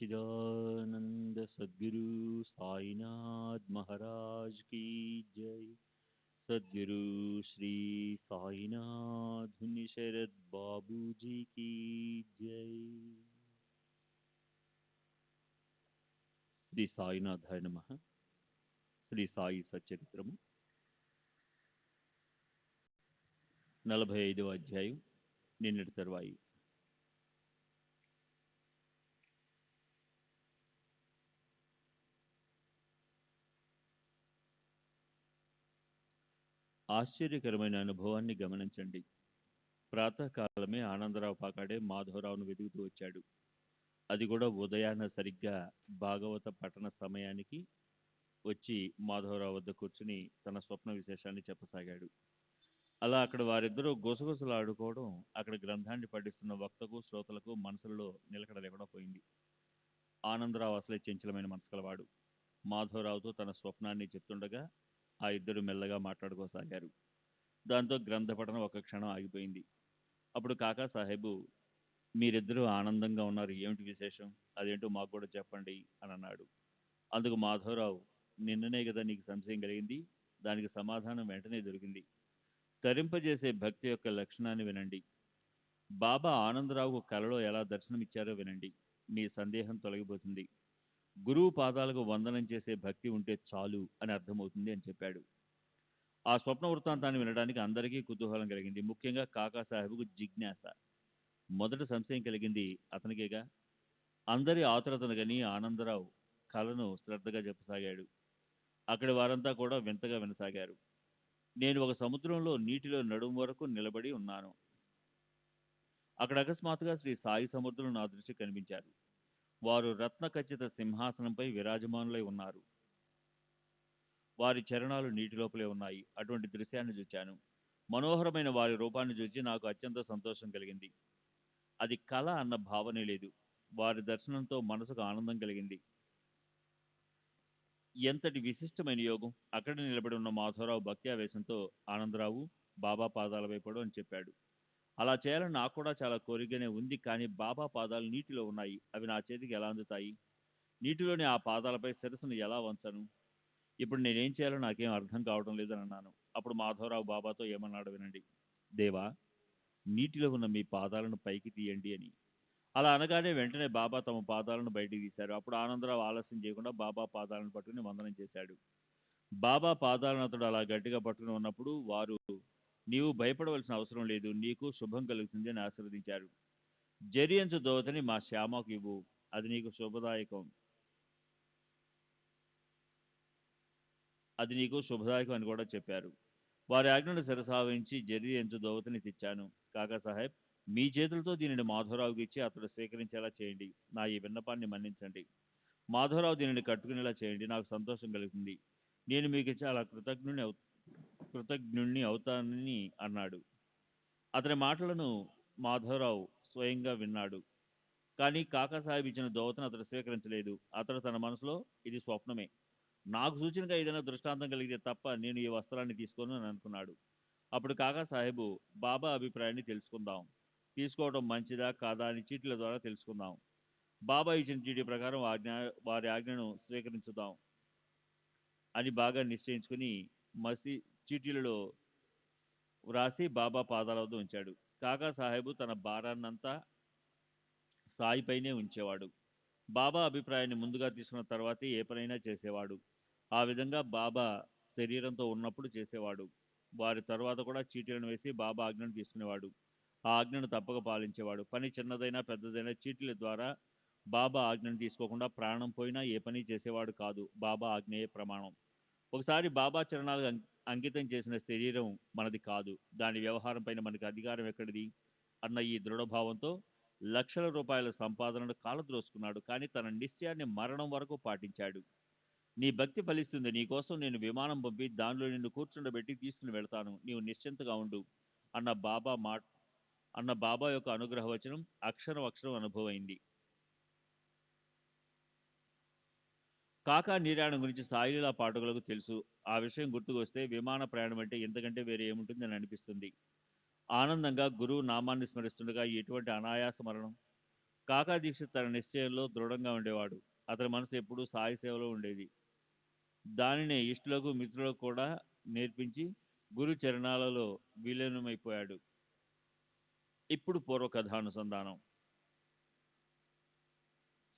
सच्चिदानंद सद्गुरु साईनाथ महाराज की जय। सद्गुरु श्री साईनाथ शरद बाबू जी की जय। శ్రీ సాయినాథాయ నమః. శ్రీ సాయి సచ్చరిత్రము 45వ అధ్యాయం. నిన్నటి తర్వాయి. ఆశ్చర్యకరమైన అనుభవాన్ని గమనించండి. ప్రాతకాలమే ఆనందరావు పాకాడే మాధవరావును వెతుకుతూ వచ్చాడు. అది కూడా ఉదయాన్న సరిగ్గా భాగవత పఠన సమయానికి వచ్చి మాధవరావు వద్ద కూర్చుని తన స్వప్న విశేషాన్ని చెప్పసాగాడు. అలా అక్కడ వారిద్దరూ గుసగుసలు ఆడుకోవడం అక్కడ గ్రంథాన్ని పఠిస్తున్న వక్తకు శ్రోతలకు మనసులలో నిలకడ లేకుండా పోయింది. ఆనందరావు అసలే చంచలమైన మనసు కలవాడు. మాధవరావుతో తన స్వప్నాన్ని చెప్తుండగా ఆ ఇద్దరు మెల్లగా మాట్లాడుకోసాగారు. దాంతో గ్రంథ పఠనం ఒక క్షణం ఆగిపోయింది. అప్పుడు కాకా సాహెబు, మీరిద్దరూ ఆనందంగా ఉన్నారు, ఏమిటి విశేషం, అదేంటో మాకు కూడా చెప్పండి అని అన్నాడు. అందుకు మాధవరావు, నిన్ననే కదా నీకు సంశయం కలిగింది, దానికి సమాధానం వెంటనే దొరికింది. తరింపజేసే భక్తి యొక్క లక్షణాన్ని వినండి. బాబా ఆనందరావుకు కలలో ఎలా దర్శనమిచ్చారో వినండి, మీ సందేహం తొలగిపోతుంది. గురువు పాదాలకు వందనం చేసే భక్తి ఉంటే చాలు అని అర్థమవుతుంది అని చెప్పాడు. ఆ స్వప్న వృత్తాంతాన్ని వినడానికి అందరికీ కుతూహలం కలిగింది. ముఖ్యంగా కాకా సాహెబ్కు జిజ్ఞాస. మొదట సంశయం కలిగింది అతనికేగా. అందరి ఆతురతను గని ఆనందరావు కలను శ్రద్ధగా చెప్పసాగాడు. అక్కడి వారంతా కూడా వింతగా వినసాగారు. నేను ఒక సముద్రంలో నీటిలో నడుము వరకు నిలబడి ఉన్నాను. అక్కడ అకస్మాత్తుగా శ్రీ సాయి సముద్రం నా దృష్టి కనిపించారు. వారు రత్న ఖచ్చిత సింహాసనంపై విరాజమానులై ఉన్నారు. వారి చరణాలు నీటి లోపలే ఉన్నాయి. అటువంటి దృశ్యాన్ని చూచాను. మనోహరమైన వారి రూపాన్ని చూచి నాకు అత్యంత సంతోషం కలిగింది. అది కళ అన్న భావనే లేదు. వారి దర్శనంతో మనసుకు ఆనందం కలిగింది. ఎంతటి విశిష్టమైన యోగం! అక్కడ నిలబడి ఉన్న మాధవరావు భక్తి ఆవేశంతో, ఆనందరావు, బాబా పాదాల వైపడు అని చెప్పాడు. అలా చేయాలని నాకు కూడా చాలా కోరికగానే ఉంది. కానీ బాబా పాదాలు నీటిలో ఉన్నాయి. అవి నా చేతికి ఎలా అందుతాయి? నీటిలోని ఆ పాదాలపై శిరస్సును ఎలా వంచను? ఇప్పుడు నేనేం చేయాలో నాకేం అర్థం కావడం లేదని అన్నాను. అప్పుడు మాధవరావు బాబాతో ఏమన్నాడు వినండి. దేవా, నీటిలో ఉన్న మీ పాదాలను పైకి తీయండి అని. అలా అనగానే వెంటనే బాబా తమ పాదాలను బయటికి తీశారు. అప్పుడు ఆనందరావు ఆలస్యం చేయకుండా బాబా పాదాలను పట్టుకుని వందనం చేశాడు. బాబా పాదాలను అతడు అలా గట్టిగా పట్టుకుని ఉన్నప్పుడు వారు, నీవు భయపడవలసిన అవసరం లేదు, నీకు శుభం కలుగుతుంది అని ఆశీర్వదించారు. జరియంచు దోవతని మా శ్యామకు ఇవ్వు, అది నీకు శుభదాయకం అని కూడా చెప్పారు. వారి ఆజ్ఞను శిరసావహించి జరి ఎంచు దోవతని తెచ్చాను. కాకా సాహెబ్, మీ చేతులతో దీనిని మాధవరావుకి ఇచ్చి అతడు స్వీకరించేలా చేయండి. నా ఈ విన్నపాన్ని మన్నించండి. మాధవరావు దీనిని కట్టుకునేలా చేయండి. నాకు సంతోషం కలుగుతుంది. నేను మీకు చాలా కృతజ్ఞుణ్ణి అవుతానని అన్నాడు. అతని మాటలను మాధవరావు స్వయంగా విన్నాడు. కానీ కాకా సాహెబ్ ఇచ్చిన దోవతను అతడు స్వీకరించలేదు. అతడు తన మనసులో, ఇది స్వప్నమే, నాకు సూచనగా ఏదైనా దృష్టాంతం కలిగితే తప్ప నేను ఈ వస్త్రాన్ని తీసుకోను అని అనుకున్నాడు. అప్పుడు కాకా సాహెబు, బాబా అభిప్రాయాన్ని తెలుసుకుందాం, తీసుకోవడం మంచిదా కాదా అని చీటీల ద్వారా తెలుసుకుందాం. బాబా ఇచ్చిన చీటీ ప్రకారం వారి ఆజ్ఞను స్వీకరించుదాం అని బాగా నిశ్చయించుకుని చీటీలలో వ్రాసి బాబా పాదాల వద్ద ఉంచాడు. కాకా సాహెబు తన భారాన్నంతా సాయిపైనే ఉంచేవాడు. బాబా అభిప్రాయాన్ని ముందుగా తీసుకున్న తర్వాతే ఏ పనైనా చేసేవాడు. ఆ విధంగా బాబా శరీరంతో ఉన్నప్పుడు చేసేవాడు. వారి తర్వాత కూడా చీటీలను వేసి బాబా ఆజ్ఞను తీసుకునేవాడు. ఆ ఆజ్ఞను తప్పక పాలించేవాడు. పని చిన్నదైనా పెద్దదైనా చీటీల ద్వారా బాబా ఆజ్ఞను తీసుకోకుండా ప్రాణం పోయినా ఏ పని చేసేవాడు కాదు. బాబా ఆజ్ఞయే ప్రమాణం. ఒకసారి బాబా చరణాలకు అంకితం చేసిన శరీరం మనది కాదు, దాని వ్యవహారం పైన మనకి అధికారం ఎక్కడిది అన్న ఈ దృఢభావంతో లక్షల రూపాయల సంపాదనను కాలద్రోసుకున్నాడు. కానీ తన నిశ్చయాన్ని మరణం వరకు పాటించాడు. నీ భక్తి ఫలిస్తుంది. నీకోసం నేను విమానం పంపి దానిలో నిన్ను కూర్చుండబెట్టి తీసుకుని వెళ్తాను, నీవు నిశ్చింతగా ఉండు అన్న బాబా యొక్క అనుగ్రహ వచనం అక్షరం అక్షరం అనుభవమైంది. కాకా నిర్యాణం గురించి సాయిలీలా పాఠకులకు తెలుసు. ఆ విషయం గుర్తుకొస్తే విమాన ప్రయాణం అంటే ఎంతకంటే వేరే ఏముంటుంది అని అనిపిస్తుంది. ఆనందంగా గురువు నామాన్ని స్మరిస్తుండగా ఎటువంటి అనాయాస మరణం. కాకా దీక్షిత్ తన నిశ్చయంలో దృఢంగా ఉండేవాడు. అతని మనసు ఎప్పుడూ సాయి సేవలో ఉండేది. దానినే ఇష్టులకు మిత్రులకు కూడా నేర్పించి గురు చరణాలలో విలీనమైపోయాడు. ఇప్పుడు పూర్వకథానుసంధానం.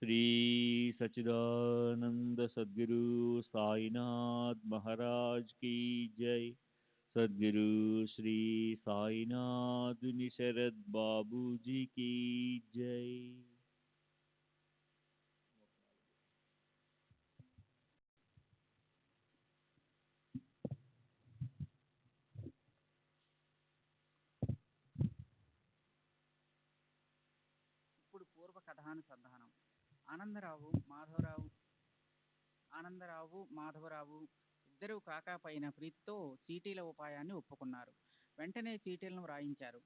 శ్రీ సచిదానంద సద్గురు సాయినాథ్ మహారాజ్ की जय. सद्गुरु श्री साईनाथ निशरद बाबू जी की जय. ఇప్పుడు పూర్వ కథానుసంధానం. ఆనందరావు మాధవరావు మాధవరావు ఇద్దరూ కాకా పైన ప్రీతితో చీటీల ఉపాయాన్ని ఒప్పుకున్నారు. వెంటనే చీటీలను వ్రాయించారు.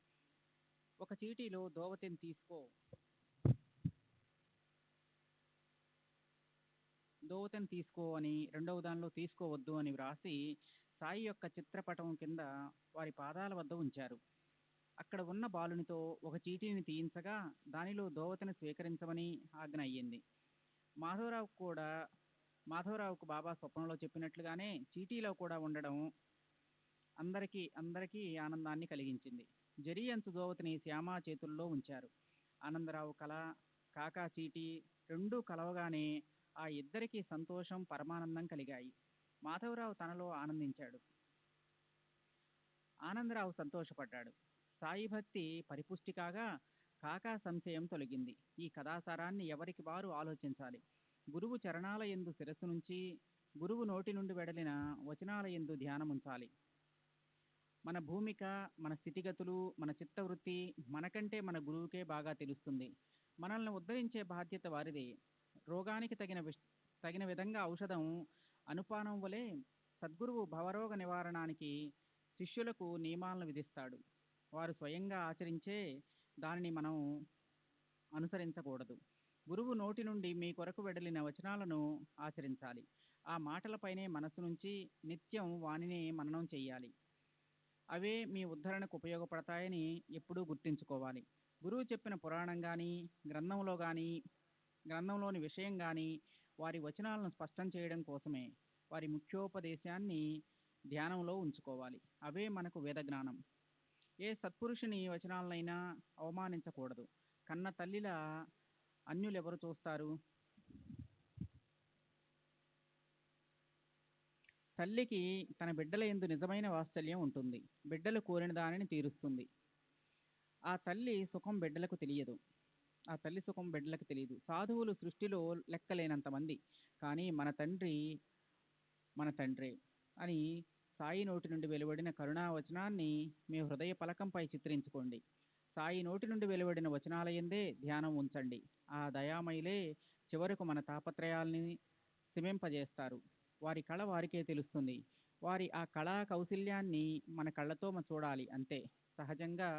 ఒక చీటీలో దోవతిని తీసుకో అని, రెండవ దానిలో తీసుకోవద్దు అని వ్రాసి సాయి యొక్క చిత్రపటం కింద వారి పాదాల వద్ద ఉంచారు. అక్కడ ఉన్న బాలునితో ఒక చీటీని తీయించగా దానిలో దోవతిని స్వీకరించమని ఆజ్ఞ అయ్యింది. మాధవరావుకు బాబా స్వప్నంలో చెప్పినట్లుగానే చీటీలో కూడా ఉండడం అందరికీ ఆనందాన్ని కలిగించింది. జరీ అంచు దోవతిని శ్యామా చేతుల్లో ఉంచారు. ఆనందరావు కాకా చీటీ రెండూ కలవగానే ఆ ఇద్దరికీ సంతోషం, పరమానందం కలిగాయి. మాధవరావు తనలో ఆనందించాడు. ఆనందరావు సంతోషపడ్డాడు. సాయి భక్తి పరిపుష్టి కాగా కాకా సంశయం తొలగింది. ఈ కథాసారాన్ని ఎవరికి వారు ఆలోచించాలి. గురువు చరణాల యందు శిరస్సు నుంచి, గురువు నోటి నుండి వెడలిన వచనాల యందు ధ్యానముంచాలి. మన భూమిక, మన స్థితిగతులు, మన చిత్తవృత్తి మనకంటే మన గురువుకే బాగా తెలుస్తుంది. మనల్ని ఉద్ధరించే బాధ్యత వారిదే. రోగానికి తగిన విధంగా ఔషధం అనుపానం వలె సద్గురువు భవరోగ నివారణానికి శిష్యులకు నియమాలను విధిస్తాడు. వారు స్వయంగా ఆచరించే దానిని మనం అనుసరించకూడదు. గురువు నోటి నుండి మీ కొరకు వెడలిన వచనాలను ఆచరించాలి. ఆ మాటలపైనే మనస్సు నుంచి నిత్యం వానినే మననం చెయ్యాలి. అవే మీ ఉద్ధరణకు ఉపయోగపడతాయని ఎప్పుడూ గుర్తుంచుకోవాలి. గురువు చెప్పిన పురాణం కానీ, గ్రంథంలోని విషయం కానీ వారి వచనాలను స్పష్టం చేయడం కోసమే. వారి ముఖ్యోపదేశాన్ని ధ్యానంలో ఉంచుకోవాలి. అవే మనకు వేదజ్ఞానం. ఏ సత్పురుషుని వచనాలనైనా అవమానించకూడదు. కన్న తల్లిలా అన్యులెవరు చూస్తారు? తల్లికి తన బిడ్డల యందు నిజమైన వాత్సల్యం ఉంటుంది. బిడ్డలు కోరిన దానిని తీరుస్తుంది. ఆ తల్లి సుఖం బిడ్డలకు తెలియదు. సాధువులు సృష్టిలో లెక్కలేనంత మంది, కానీ మన తండ్రే అని సాయి నోటి నుండి వెలువడిన కరుణావచనాన్ని మీ హృదయ పలకంపై చిత్రించుకోండి. సాయి నోటి నుండి వెలువడిన వచనాలయందే ధ్యానం ఉంచండి. ఆ దయామయులే చివరకు మన తాపత్రయాల్ని శమింపజేస్తారు. వారి కళ వారికే తెలుస్తుంది. వారి ఆ కళా కౌశల్యాన్ని మన కళ్ళతో చూడాలి అంతే. సహజంగా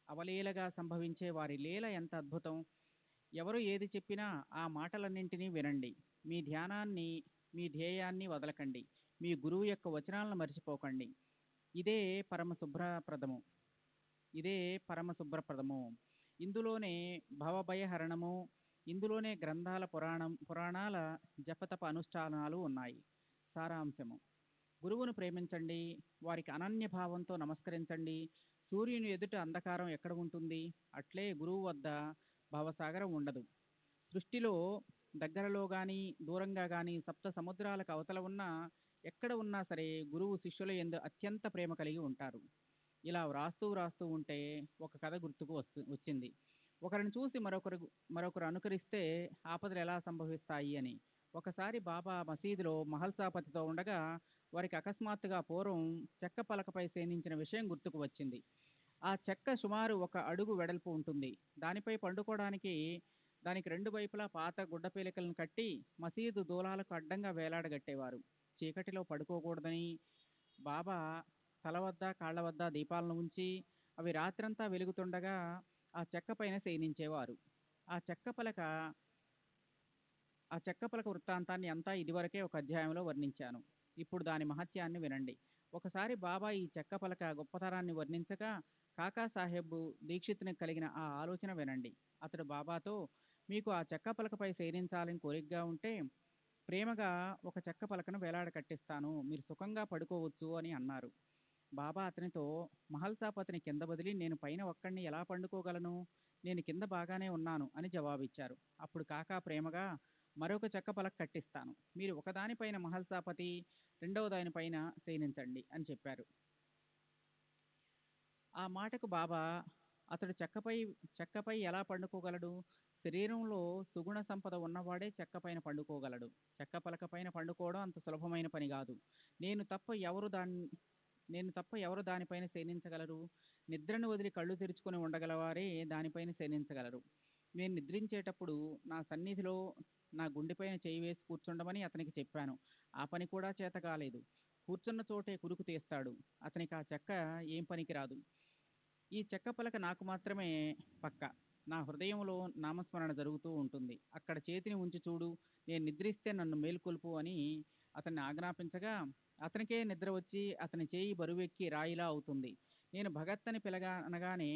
అవలీలగా సంభవించే వారి లీల ఎంత అద్భుతం! ఎవరు ఏది చెప్పినా ఆ మాటలన్నింటినీ వినండి. మీ ధ్యేయాన్ని వదలకండి. మీ గురువు యొక్క వచనాలను మర్చిపోకండి. ఇదే పరమ శుభ్రప్రదము. ఇందులోనే భవభయహరణము, ఇందులోనే పురాణాల జపతప అనుష్ఠానాలు ఉన్నాయి. సారాంశము: గురువును ప్రేమించండి. వారికి అనన్య భావంతో నమస్కరించండి. సూర్యుని ఎదుట అంధకారం ఎక్కడ ఉంటుంది? అట్లే గురువు వద్ద భవసాగరం ఉండదు. సృష్టిలో దగ్గరలో కానీ, దూరంగా కానీ, సప్త సముద్రాలకు అవతల ఉన్నా, ఎక్కడ ఉన్నా సరే గురువు శిష్యుల యందు అత్యంత ప్రేమ కలిగి ఉంటారు. ఇలా వ్రాస్తూ ఉంటే ఒక కథ గుర్తుకు వచ్చింది. ఒకరిని చూసి మరొకరు అనుకరిస్తే ఆపదలు ఎలా సంభవిస్తాయి అని. ఒకసారి బాబా మసీదులో మహల్సాపతితో ఉండగా వారికి అకస్మాత్తుగా పూర్వం చెక్క పలకపై సేనించిన విషయం గుర్తుకు వచ్చింది. ఆ చెక్క సుమారు 1 అడుగు వెడల్పు ఉంటుంది. దానిపై పండుకోవడానికి దానికి 2 వైపులా పాత గుడ్డపీలికలను కట్టి మసీదు దూలాలకు అడ్డంగా వేలాడగట్టేవారు. చీకటిలో పడుకోకూడదని బాబా తల వద్ద, కాళ్ల వద్ద దీపాలను ఉంచి అవి రాత్రంతా వెలుగుతుండగా ఆ చెక్క పైన శయనించేవారు. ఆ చెక్క పలక వృత్తాంతాన్ని అంతా ఇదివరకే ఒక అధ్యాయంలో వర్ణించాను. ఇప్పుడు దాని మహత్యాన్ని వినండి. ఒకసారి బాబా ఈ చెక్క పలక గొప్పతనాన్ని వర్ణించగా కాకాసాహెబ్ దీక్షితునికి కలిగిన ఆ ఆలోచన వినండి. అతడు బాబాతో, మీకు ఆ చెక్క పలకపై శయనించాలని కోరికగా ఉంటే ప్రేమగా ఒక చెక్క పలకను వేలాడ కట్టిస్తాను. మీరు సుఖంగా పడుకోవచ్చు అని అన్నారు. బాబా అతనితో, మహల్సాపతిని కింద వదిలి నేను పైన ఒక్కడిని ఎలా పండుకోగలను? నేను కింద బాగానే ఉన్నాను అని జవాబిచ్చారు. అప్పుడు కాకా ప్రేమగా, మరొక చెక్క పలక కట్టిస్తాను. మీరు ఒకదానిపైన మహల్సాపతి, రెండవ దానిపైన శయనించండి అని చెప్పారు. ఆ మాటకు బాబా, అతడు చెక్కపై ఎలా పండుకోగలడు? శరీరంలో సుగుణ సంపద ఉన్నవాడే చెక్కపైన పండుకోగలడు. చెక్క పలక పైన పండుకోవడం అంత సులభమైన పని కాదు. నేను తప్ప ఎవరు దాన్ని నేను తప్ప ఎవరు దానిపైన శయనించగలరు? నిద్రను వదిలి కళ్ళు తెరుచుకొని ఉండగలవారే దానిపైన శయనించగలరు. నేను నిద్రించేటప్పుడు నా సన్నిధిలో నా గుండెపైన చేయి వేసి కూర్చుండమని అతనికి చెప్పాను. ఆ పని కూడా చేత కాలేదు. కూర్చున్న చోటే కురుకు తీస్తాడు. అతనికి ఆ చెక్క ఏం పనికిరాదు. ఈ చెక్క పలక నాకు మాత్రమే పక్క. నా హృదయంలో నామస్మరణ జరుగుతూ ఉంటుంది. అక్కడ చేతిని ఉంచి చూడు, నేను నిద్రిస్తే నన్ను మేల్కొల్పు అని అతన్ని ఆజ్ఞాపించగా, అతనికే నిద్ర వచ్చి అతని చేయి బరువెక్కి రాయిలా అవుతుంది. నేను భగత్ అని అనగానే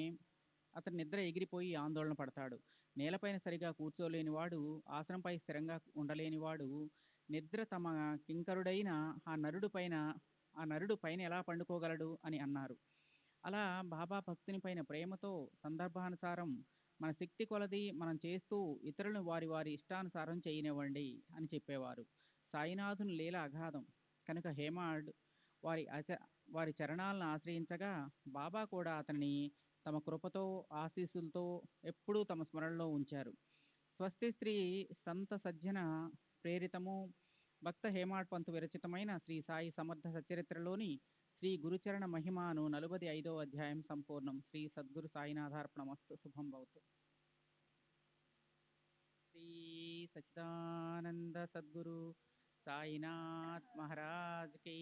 అతని నిద్ర ఎగిరిపోయి ఆందోళన పడతాడు. నేలపైన సరిగా కూర్చోలేనివాడు, ఆసనంపై స్థిరంగా ఉండలేనివాడు, నిద్ర తమ కింకరుడైన ఆ నరుడు పైన ఆ నరుడు పైన ఎలా పండుకోగలడు అని అన్నారు. అలా బాబా భక్తుని పైన ప్రేమతో సందర్భానుసారం మన శక్తి కొలది మనం చేస్తూ ఇతరులను వారి వారి ఇష్టానుసారం చేయనివ్వండి అని చెప్పేవారు. సాయినాథుని లీల అగాధం కనుక హేమాడ్ వారి వారి చరణాలను ఆశ్రయించగా బాబా కూడా అతనిని తమ కృపతో ఆశీస్సులతో ఎప్పుడూ తమ స్మరణలో ఉంచారు. స్వస్తి శ్రీ సంత సజ్జన ప్రేరితము భక్త హేమాడ్ పంతు విరచితమైన శ్రీ సాయి సమర్థ సచరిత్రలోని శ్రీ గురుచరణ మహిమాను 45వ అధ్యాయం సంపూర్ణం. శ్రీ సద్గురు సాయినాథార్పణమస్తు. శుభం భవతు. శ్రీ సచ్చిదానంద సద్గురు సాయినాథ్ మహారాజ్ की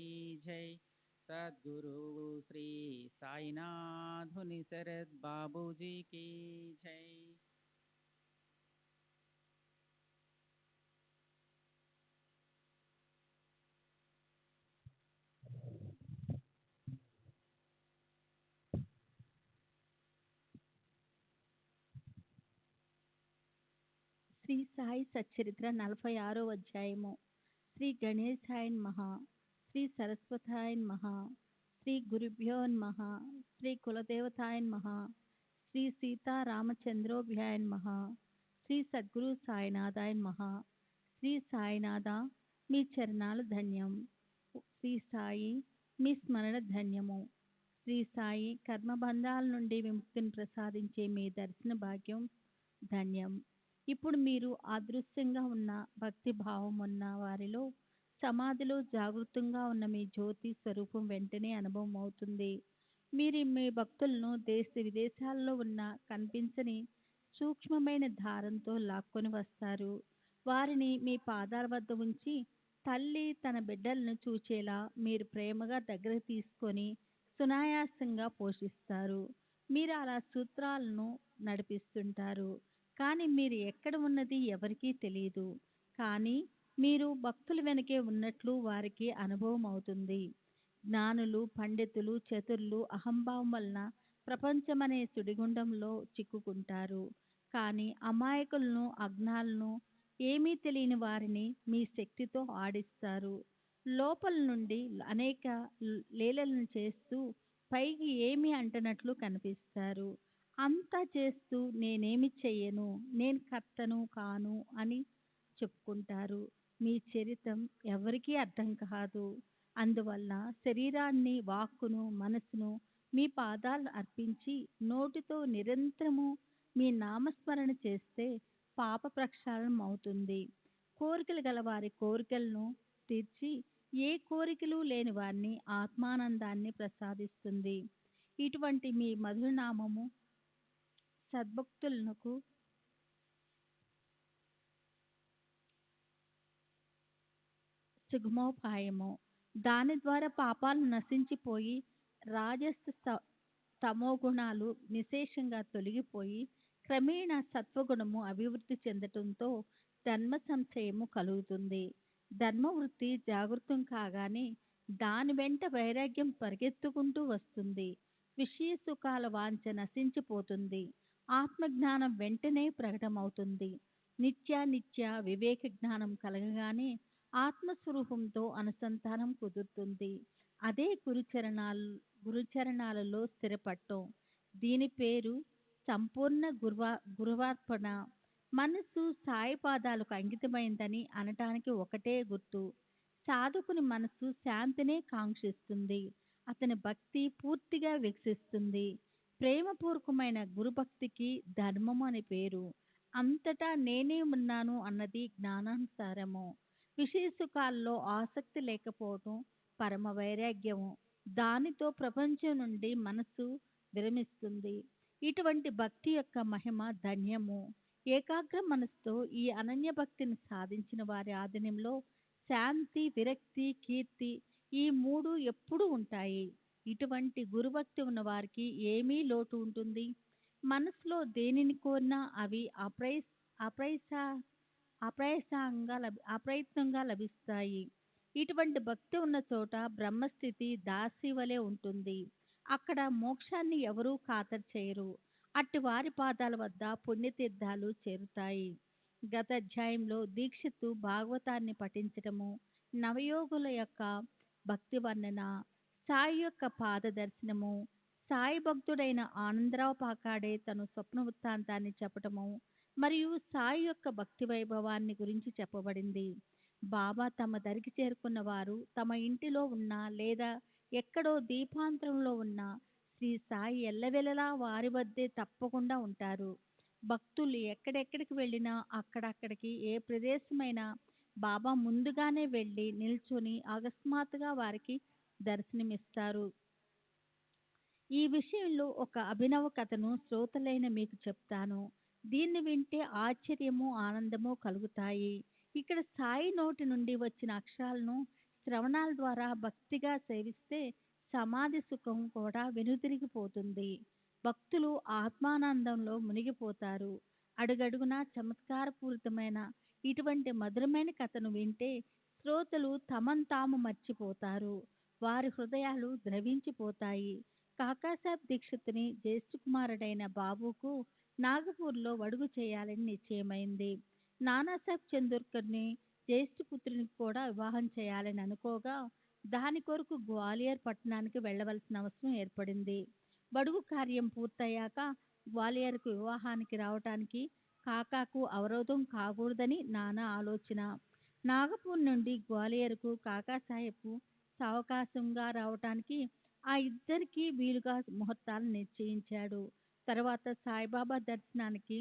जय. सद्गुरु श्री साईनाथुनि शरद बाबूजी की जय. శ్రీ సాయి సచ్చరిత్ర 46వ అధ్యాయము. శ్రీ గణేశాయ నమః. శ్రీ సరస్వతాయ నమః. శ్రీ గురుభ్యో నమః. శ్రీ కులదేవతాయ నమః. శ్రీ సీతారామచంద్రోభ్యాయ నమః. శ్రీ సద్గురు సాయినాథాయ నమః. శ్రీ సాయినాథ, మీ చరణాలు ధన్యం. శ్రీ సాయి, మీ స్మరణ ధన్యము. శ్రీ సాయి, కర్మబంధాల నుండి విముక్తిని ప్రసాదించే మీ దర్శన భాగ్యం ధన్యం. ఇప్పుడు మీరు అదృశ్యంగా ఉన్న భక్తి భావం ఉన్న వారిలో సమాధిలో జాగృతంగా ఉన్న మీ జ్యోతి స్వరూపం వెంటనే అనుభవం అవుతుంది. మీరు మీ భక్తులను దేశ విదేశాల్లో ఉన్న కనిపించని సూక్ష్మమైన దారంతో లాక్కొని వస్తారు. వారిని మీ పాదాల వద్ద ఉంచి తల్లి తన బిడ్డలను చూచేలా మీరు ప్రేమగా దగ్గర తీసుకొని సునాయాసంగా పోషిస్తారు. మీరు అలా సూత్రాలను నడిపిస్తుంటారు. కానీ మీరు ఎక్కడ ఉన్నది ఎవరికీ తెలియదు. కానీ మీరు భక్తుల వెనకే ఉన్నట్లు వారికి అనుభవం అవుతుంది. జ్ఞానులు, పండితులు, చతురులు అహంభావం వలన ప్రపంచమనే సుడిగుండంలో చిక్కుకుంటారు. కానీ అమాయకులను, అజ్ఞానులను, ఏమీ తెలియని వారిని మీ శక్తితో ఆడిస్తారు. లోపల నుండి అనేక లీలలను చేస్తూ పైకి ఏమీ అంటనట్లు కనిపిస్తారు. అంతా చేస్తూ నేనేమి చెయ్యను, నేను కర్తను కాను అని చెప్పుకుంటారు. మీ చరిత్రం ఎవరికీ అర్థం కాదు. అందువల్ల శరీరాన్ని, వాక్కును, మనసును మీ పాదాలు అర్పించి నోటితో నిరంతరము మీ నామస్మరణ చేస్తే పాప ప్రక్షాళనం అవుతుంది. కోరికలు గల వారి కోరికలను తీర్చి ఏ కోరికలు లేని వారిని ఆత్మానందాన్ని ప్రసాదిస్తుంది. ఇటువంటి మీ మధురనామము సద్భక్తులకు సుగమోపాయము. దాని ద్వారా పాపాలు నశించిపోయి తమో గుణాలు నిశేషంగా తొలగిపోయి క్రమేణా సత్వగుణము అభివృద్ధి చెందటంతో ధర్మ సంశయము కలుగుతుంది. ధర్మవృత్తి జాగృతం కాగానే దాని వెంట వైరాగ్యం పరిగెత్తుకుంటూ వస్తుంది. విషయ సుఖాల వాంఛ నశించిపోతుంది. ఆత్మజ్ఞానం వెంటనే ప్రకటమవుతుంది. నిత్య వివేక జ్ఞానం కలగగానే ఆత్మస్వరూపంతో అనుసంధానం కుదురుతుంది. అదే గురుచరణాలలో స్థిరపడటం. దీని పేరు సంపూర్ణ గురువార్పణ. మనస్సు సాయి పాదాలకు అంకితమైందని అనటానికి ఒకటే గుర్తు. సాధకుని మనస్సు శాంతినే కాంక్షిస్తుంది. అతని భక్తి పూర్తిగా వికసిస్తుంది. ప్రేమపూర్వకమైన గురుభక్తికి ధర్మము అని పేరు. అంతటా నేనే ఉన్నాను అన్నది జ్ఞానానుసారము. విషయ సుఖాల్లో ఆసక్తి లేకపోవటం పరమ వైరాగ్యము. దానితో ప్రపంచం నుండి మనస్సు విరమిస్తుంది. ఇటువంటి భక్తి యొక్క మహిమ ధన్యము. ఏకాగ్ర మనసుతో ఈ అనన్య భక్తిని సాధించిన వారి ఆధీనంలో శాంతి, విరక్తి, కీర్తి ఈ మూడు ఎప్పుడూ ఉంటాయి. ఇటువంటి గురుభక్తి ఉన్న వారికి ఏమీ లోటు ఉంటుంది? మనసులో దేనిని కోరినా అవి అప్రయస అప్రయత్నంగా లభిస్తాయి. ఇటువంటి భక్తి ఉన్న చోట బ్రహ్మస్థితి దాసి వలె ఉంటుంది. అక్కడ మోక్షాన్ని ఎవరూ ఖాతరు చేయరు. అట్టి వారి పాదాల వద్ద పుణ్యతీర్థాలు చేరుతాయి. గత అధ్యాయంలో దీక్షిత్తు భాగవతాన్ని పఠించటము, నవయోగుల యొక్క భక్తి వర్ణన, సాయి యొక్క పాద దర్శనము, సాయి భక్తుడైన ఆనందరావు పాకాడే తన స్వప్న వృత్తాంతాన్ని చెప్పటము మరియు సాయి యొక్క భక్తి వైభవాన్ని గురించి చెప్పబడింది. బాబా తమ దరికి చేరుకున్న వారు తమ ఇంటిలో ఉన్న లేదా ఎక్కడో దీపాంతరంలో ఉన్న శ్రీ సాయి ఎల్లవెల్లలా వారి వద్దే తప్పకుండా ఉంటారు. భక్తులు ఎక్కడెక్కడికి వెళ్ళినా అక్కడక్కడికి ఏ ప్రదేశమైనా బాబా ముందుగానే వెళ్ళి నిల్చొని అకస్మాత్తుగా వారికి దర్శనమిస్తారు. ఈ విషయంలో ఒక అభినవ కథను శ్రోతలైన మీకు చెప్తాను. దీన్ని వింటే ఆశ్చర్యము, ఆనందము కలుగుతాయి. ఇక్కడ సాయి నోటి నుండి వచ్చిన అక్షరాలను శ్రవణాల ద్వారా భక్తిగా సేవిస్తే సమాధి సుఖం కూడా వెనుతిరిగిపోతుంది. భక్తులు ఆత్మానందంలో మునిగిపోతారు. అడుగడుగునా చమత్కారపూరితమైన ఇటువంటి మధురమైన కథను వింటే శ్రోతలు తమను తాము మర్చిపోతారు. వారి హృదయాలు ద్రవించిపోతాయి. కాకాసాహెబ్ దీక్షితుని జ్యేష్ఠ కుమారుడైన బాబుకు నాగపూర్లో వడుగు చేయాలని నిశ్చయమైంది. నానాసాహెబ్ చందోర్కర్ని జ్యేష్ఠ పుత్రునికి కూడా వివాహం చేయాలని అనుకోగా దాని కొరకు గ్వాలియర్ పట్టణానికి వెళ్ళవలసిన అవసరం ఏర్పడింది. బడుగు కార్యం పూర్తయ్యాక గ్వాలియర్కు వివాహానికి రావటానికి కాకాకు అవరోధం కాకూడదని నానా ఆలోచన. నాగపూర్ నుండి గ్వాలియర్కు కాకాసాహెబ్ సావకాశంగా రావటానికి ఆ ఇద్దరికీ వీలుగా ముహూర్తాలు నిశ్చయించాడు. తర్వాత సాయిబాబా దర్శనానికి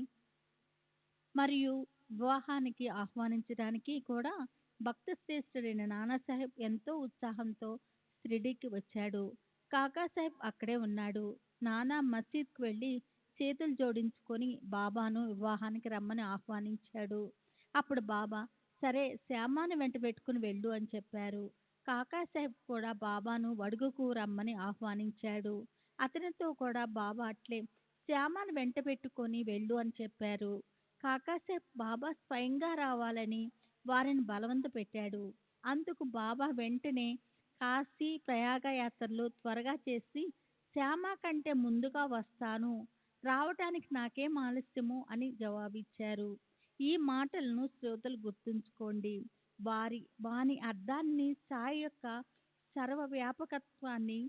మరియు వివాహానికి ఆహ్వానించడానికి కూడా భక్త శ్రేష్ఠుడైన నానాసాహెబ్ ఎంతో ఉత్సాహంతో షిరిడీకి వచ్చాడు. కాకాసాహెబ్ అక్కడే ఉన్నాడు. నానా మసీద్కు వెళ్ళి చేతులు జోడించుకొని బాబాను వివాహానికి రమ్మని ఆహ్వానించాడు. అప్పుడు బాబా సరే శ్యామాను వెంట పెట్టుకుని వెళ్ళు అని చెప్పారు. కాకాసాహెబ్ కూడా బాబాను వడుగుకు రమ్మని ఆహ్వానించాడు. అతనితో కూడా బాబా అట్లే శ్యామాను వెంట పెట్టుకొని వెళ్ళు అని చెప్పారు. కాకాసాహెబ్ బాబా స్వయంగా రావాలని వారిని బలవంత పెట్టాడు. అందుకు బాబా వెంటనే కాశీ ప్రయాగ యాత్రలు త్వరగా చేసి శ్యామ కంటే ముందుగా వస్తాను, రావటానికి నాకేం ఆలస్యము అని జవాబిచ్చారు. ఈ మాటలను శ్రోతలు గుర్తుంచుకోండి. వాని అర్థాన్ని సాయి యొక్క సర్వవ్యాపకత్వాన్ని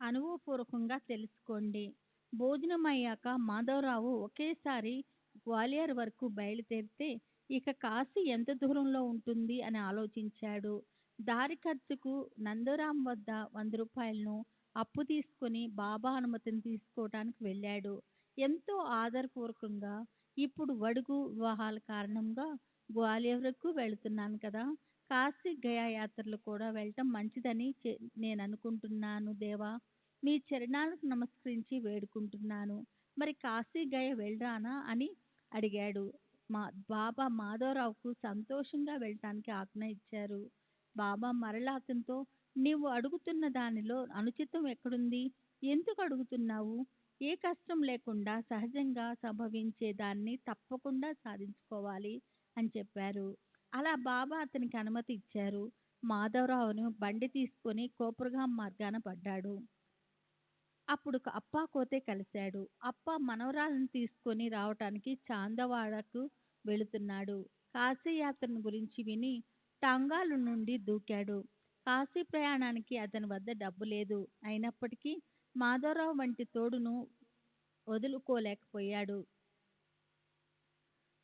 అనుభవపూర్వకంగా తెలుసుకోండి. భోజనం అయ్యాక మాధవరావు ఒకేసారి గ్వాలియర్ వరకు బయలుదేరితే ఇక కాశీ ఎంత దూరంలో ఉంటుంది అని ఆలోచించాడు. దారి ఖర్చుకు నందరాం వద్ద 100 రూపాయలను అప్పు తీసుకుని బాబా అనుమతిని తీసుకోవటానికి వెళ్ళాడు. ఎంతో ఆదరపూర్వకంగా ఇప్పుడు వడుగు వివాహాల కారణంగా గ్వాలియర్కు వెళుతున్నాను కదా, కాశీ గయా యాత్రలు కూడా వెళ్ళటం మంచిదని నేను అనుకుంటున్నాను దేవా. మీ చరణాలకు నమస్కరించి వేడుకుంటున్నాను. మరి కాశీ గయ వెళ్ళరానా అని అడిగాడు. బాబా మాధవరావుకు సంతోషంగా వెళ్ళటానికి ఆజ్ఞ ఇచ్చారు. బాబా మరలా అతనితో నీవు అడుగుతున్న దానిలో అనుచితం ఎక్కడుంది? ఎందుకు అడుగుతున్నావు? ఏ కష్టం లేకుండా సహజంగా సంభవించే దాన్ని తప్పకుండా సాధించుకోవాలి అని చెప్పారు. అలా బాబా అతనికి అనుమతి ఇచ్చారు. మాధవరావును బండి తీసుకొని కోపర్గాం మార్గాన పడ్డాడు. అప్పుడు అప్పా కోతే కలిశాడు. అప్ప మనవరాలను తీసుకొని రావటానికి చాందవాడకు వెళుతున్నాడు. కాశీ యాత్రను గురించి విని టాంగాలు నుండి దూకాడు. కాశీ ప్రయాణానికి అతని వద్ద డబ్బు లేదు. అయినప్పటికీ మాధవరావు వంటి తోడును వదులుకోలేకపోయాడు.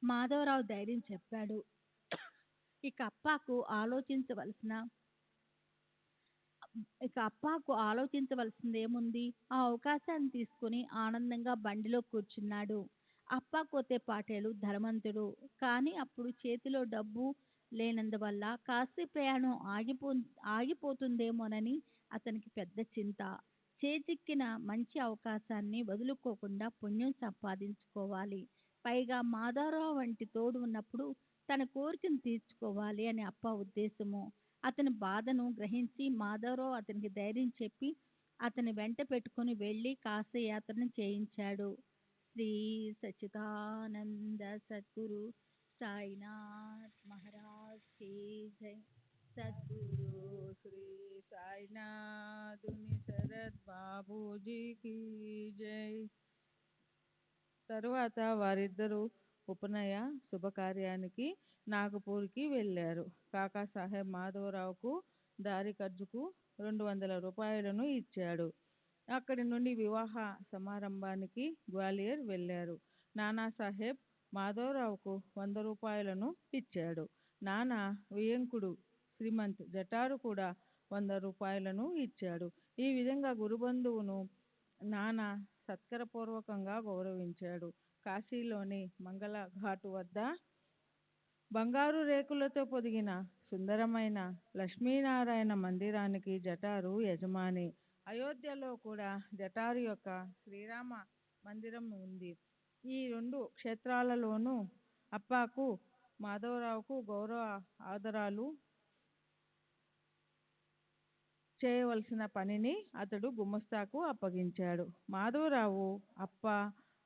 మాధవరావు ధైర్యం చెప్పాడు. ఇక అప్పాకు ఆలోచించవలసిన ఆలోచించవలసిందేముంది? ఆ అవకాశాన్ని తీసుకుని ఆనందంగా బండిలో కూర్చున్నాడు. అప్పా కోతే పాటేలు ధనవంతుడు. కానీ అప్పుడు చేతిలో డబ్బు లేనందువల్ల కాశీ ప్రయాణం ఆగిపోతుందేమోనని అతనికి పెద్ద చింత. చేజిక్కిన మంచి అవకాశాన్ని వదులుకోకుండా పుణ్యం సంపాదించుకోవాలి. పైగా మాధవరావు వంటి తోడు ఉన్నప్పుడు తన కోరికను తీర్చుకోవాలి అని అప్ప ఉద్దేశము. అతని బాధను గ్రహించి మాధవరావు అతనికి ధైర్యం చెప్పి అతని వెంట పెట్టుకుని వెళ్ళి కాశయాత్రను చేయించాడు. శ్రీ సచ్చిదానంద సద్గురు సాయినాథ్ మహారాజ్ కి జై. సద్గురు శ్రీ సాయినాథుని శరత్ బాబూజీకి జై. తరువాత వారిద్దరూ ఉపనయ శుభకార్యానికి నాగపూర్కి వెళ్ళారు. కాకాసాహెబ్ మాధవరావుకు దారి ఖర్చుకు 200 రూపాయలను ఇచ్చాడు. అక్కడి నుండి వివాహ సమారంభానికి గ్వాలియర్ వెళ్ళారు. నానాసాహెబ్ మాధవరావుకు 100 రూపాయలను ఇచ్చాడు. నానా వియంకుడు శ్రీమంత్ జటారు కూడా 100 రూపాయలను ఇచ్చాడు. ఈ విధంగా గురుబంధువును నానా సత్కరపూర్వకంగా గౌరవించాడు. కాశీలోని మంగళ ఘాటు వద్ద బంగారు రేకులతో పొదిగిన సుందరమైన లక్ష్మీనారాయణ మందిరానికి జటారు యజమాని. అయోధ్యలో కూడా జటారు యొక్క శ్రీరామ మందిరం ఉంది. ఈ 2 క్షేత్రాలలోనూ అప్పాకు మాధవరావుకు గౌరవ ఆదరాలు చేయవలసిన పనిని అతడు గుమస్తాకు అప్పగించాడు. మాధవరావు అప్ప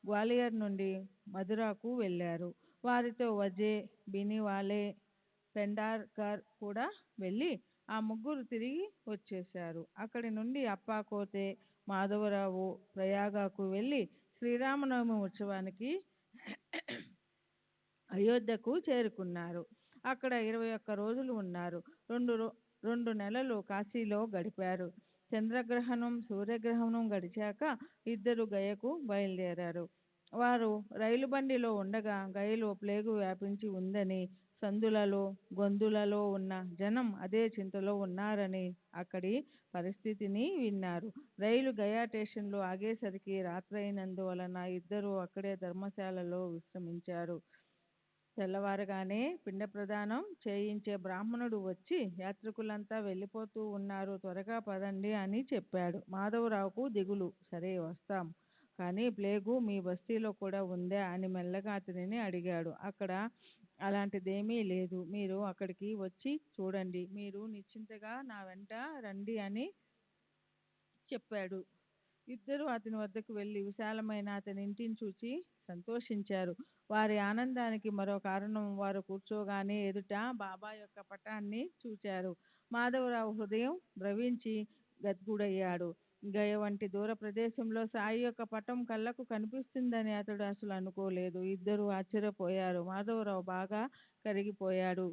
గ్వాలియర్ నుండి మధురకు వెళ్ళారు. వారితో వజే, బినివాలే, పెండార్కర్ కూడా వెళ్ళి ఆ ముగ్గురు తిరిగి వచ్చేశారు. అక్కడి నుండి అప్పా కోతే మాధవరావు ప్రయాగకు వెళ్ళి శ్రీరామనవమి ఉత్సవానికి అయోధ్యకు చేరుకున్నారు. అక్కడ 21 రోజులు ఉన్నారు. 2 నెలలు కాశీలో గడిపారు. చంద్రగ్రహణం సూర్యగ్రహణం గడిచాక ఇద్దరు గయకు బయలుదేరారు. వారు రైలు బండిలో ఉండగా గయలో ప్లేగు వ్యాపించి ఉందని, సందులలో గొంతులలో ఉన్న జనం అదే చింతలో ఉన్నారని అక్కడి పరిస్థితిని విన్నారు. రైలు గయా స్టేషన్లో ఆగేసరికి రాత్రైనందువలన ఇద్దరు అక్కడే ధర్మశాలలో విశ్రమించారు. తెల్లవారగానే పిండ ప్రదానం చేయించే బ్రాహ్మణుడు వచ్చి యాత్రికులంతా వెళ్ళిపోతూ ఉన్నారు, త్వరగా పదండి అని చెప్పాడు. మాధవరావుకు దిగులు. సరే వస్తాం, కానీ ప్లేగు మీ బస్తీలో కూడా ఉందా అని మెల్లగా అతనిని అడిగాడు. అక్కడ అలాంటిదేమీ లేదు, మీరు అక్కడికి వచ్చి చూడండి, మీరు నిశ్చింతగా నా వెంట రండి అని చెప్పాడు. ఇద్దరు అతని వద్దకు వెళ్ళి విశాలమైన అతని ఇంటిని చూచి సంతోషించారు. వారి ఆనందానికి మరో కారణం, వారు కూర్చోగానే ఎదుట బాబా యొక్క పటాన్ని చూచారు. మాధవరావు హృదయం ద్రవించి గద్గుడయ్యాడు. గయ వంటి దూర ప్రదేశంలో సాయి యొక్క పటం కళ్ళకు కనిపిస్తుందని అతడు అసలు అనుకోలేదు. ఇద్దరు ఆశ్చర్యపోయారు. మాధవరావు బాగా కరిగిపోయాడు.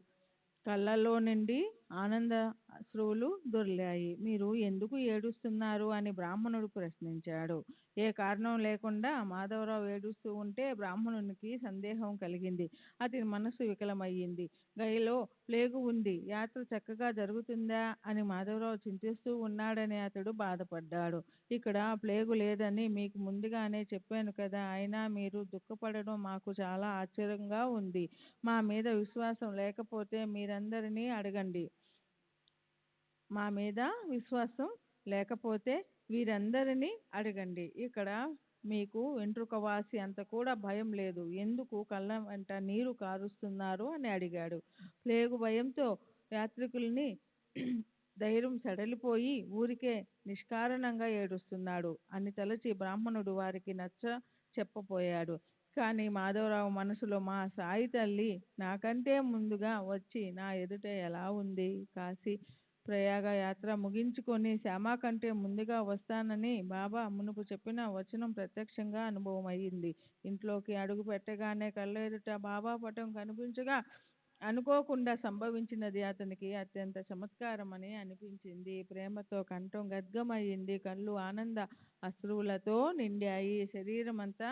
కళ్ళలో నుండి ఆనంద అశ్రువులు దొర్లాయి. మీరు ఎందుకు ఏడుస్తున్నారు అని బ్రాహ్మణుడు ప్రశ్నించాడు. ఏ కారణం లేకుండా మాధవరావు ఏడుస్తూ ఉంటే బ్రాహ్మణునికి సందేహం కలిగింది. అతని మనసు వికలమయ్యింది. గయలో ప్లేగు ఉంది, యాత్ర చక్కగా జరుగుతుందా అని మాధవరావు చింతిస్తూ ఉన్నాడని అతడు బాధపడ్డాడు. ఇక్కడ ప్లేగు లేదని మీకు ముందుగానే చెప్పాను కదా, అయినా మీరు దుఃఖపడడం మాకు చాలా ఆశ్చర్యంగా ఉంది. మా మీద విశ్వాసం లేకపోతే మీరందరినీ అడగండి. మా మీద విశ్వాసం లేకపోతే వీరందరినీ అడగండి. ఇక్కడ మీకు వెంట్రుకవాసి అంత కూడా భయం లేదు, ఎందుకు కళ్ళ వెంట నీరు కారుస్తున్నారు అని అడిగాడు. ప్లేగు భయంతో యాత్రికుల్ని ధైర్యం సడలిపోయి ఊరికే నిష్కారణంగా ఏడుస్తున్నాడు అని తలచి బ్రాహ్మణుడు వారికి నచ్చ చెప్పపోయాడు. కానీ మాధవరావు మనసులో, మా సాయి తల్లి నాకంటే ముందుగా వచ్చి నా ఎదుట ఎలా ఉంది? కాశీ ప్రయాగ యాత్ర ముగించుకొని శ్యామ కంటే ముందుగా వస్తానని బాబా మునుపు చెప్పిన వచనం ప్రత్యక్షంగా అనుభవం అయ్యింది. ఇంట్లోకి అడుగు పెట్టగానే కళ్ళ ఎదుట బాబా పటం కనిపించగా అనుకోకుండా సంభవించినది అతనికి అత్యంత చమత్కారమని అనిపించింది. ప్రేమతో కంఠం గద్గమయ్యింది. కళ్ళు ఆనంద అశ్రువులతో నిండాయి. శరీరం అంతా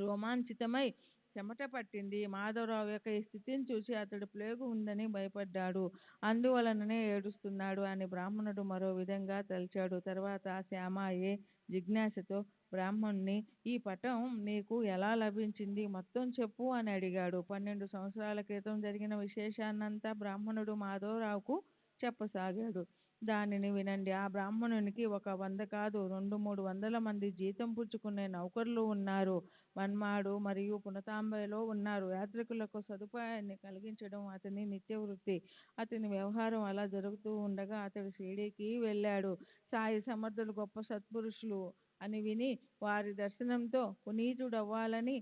రోమాంచితమై చెమట పట్టింది. మాధవరావు యొక్క ఈ స్థితిని చూసి అతడు ప్లేగు ఉందని భయపడ్డాడు. అందువలననే ఏడుస్తున్నాడు అని బ్రాహ్మణుడు మరో విధంగా తలచాడు. తర్వాత శ్యామ ఏ జిజ్ఞాసతో బ్రాహ్మణ్ణి, ఈ పటం నీకు ఎలా లభించింది? మొత్తం చెప్పు అని అడిగాడు. 12 సంవత్సరాల క్రితం జరిగిన విశేషాన్నంతా బ్రాహ్మణుడు మాధవరావుకు చెప్పసాగాడు. దానిని వినండి. ఆ బ్రాహ్మణునికి 100 కాదు 200-300 మంది జీతం పుచ్చుకునే నౌకర్లు ఉన్నారు. మన్మాడు మరియు పునతాంబలో ఉన్నారు. యాత్రికులకు సదుపాయాన్ని కలిగించడం అతని నిత్యవృత్తి. అతని వ్యవహారం అలా జరుగుతూ ఉండగా అతడు షిరిడీకి వెళ్ళాడు. సాయి సమర్థులు గొప్ప సత్పురుషులు అని విని వారి దర్శనంతో పునీతుడవ్వాలని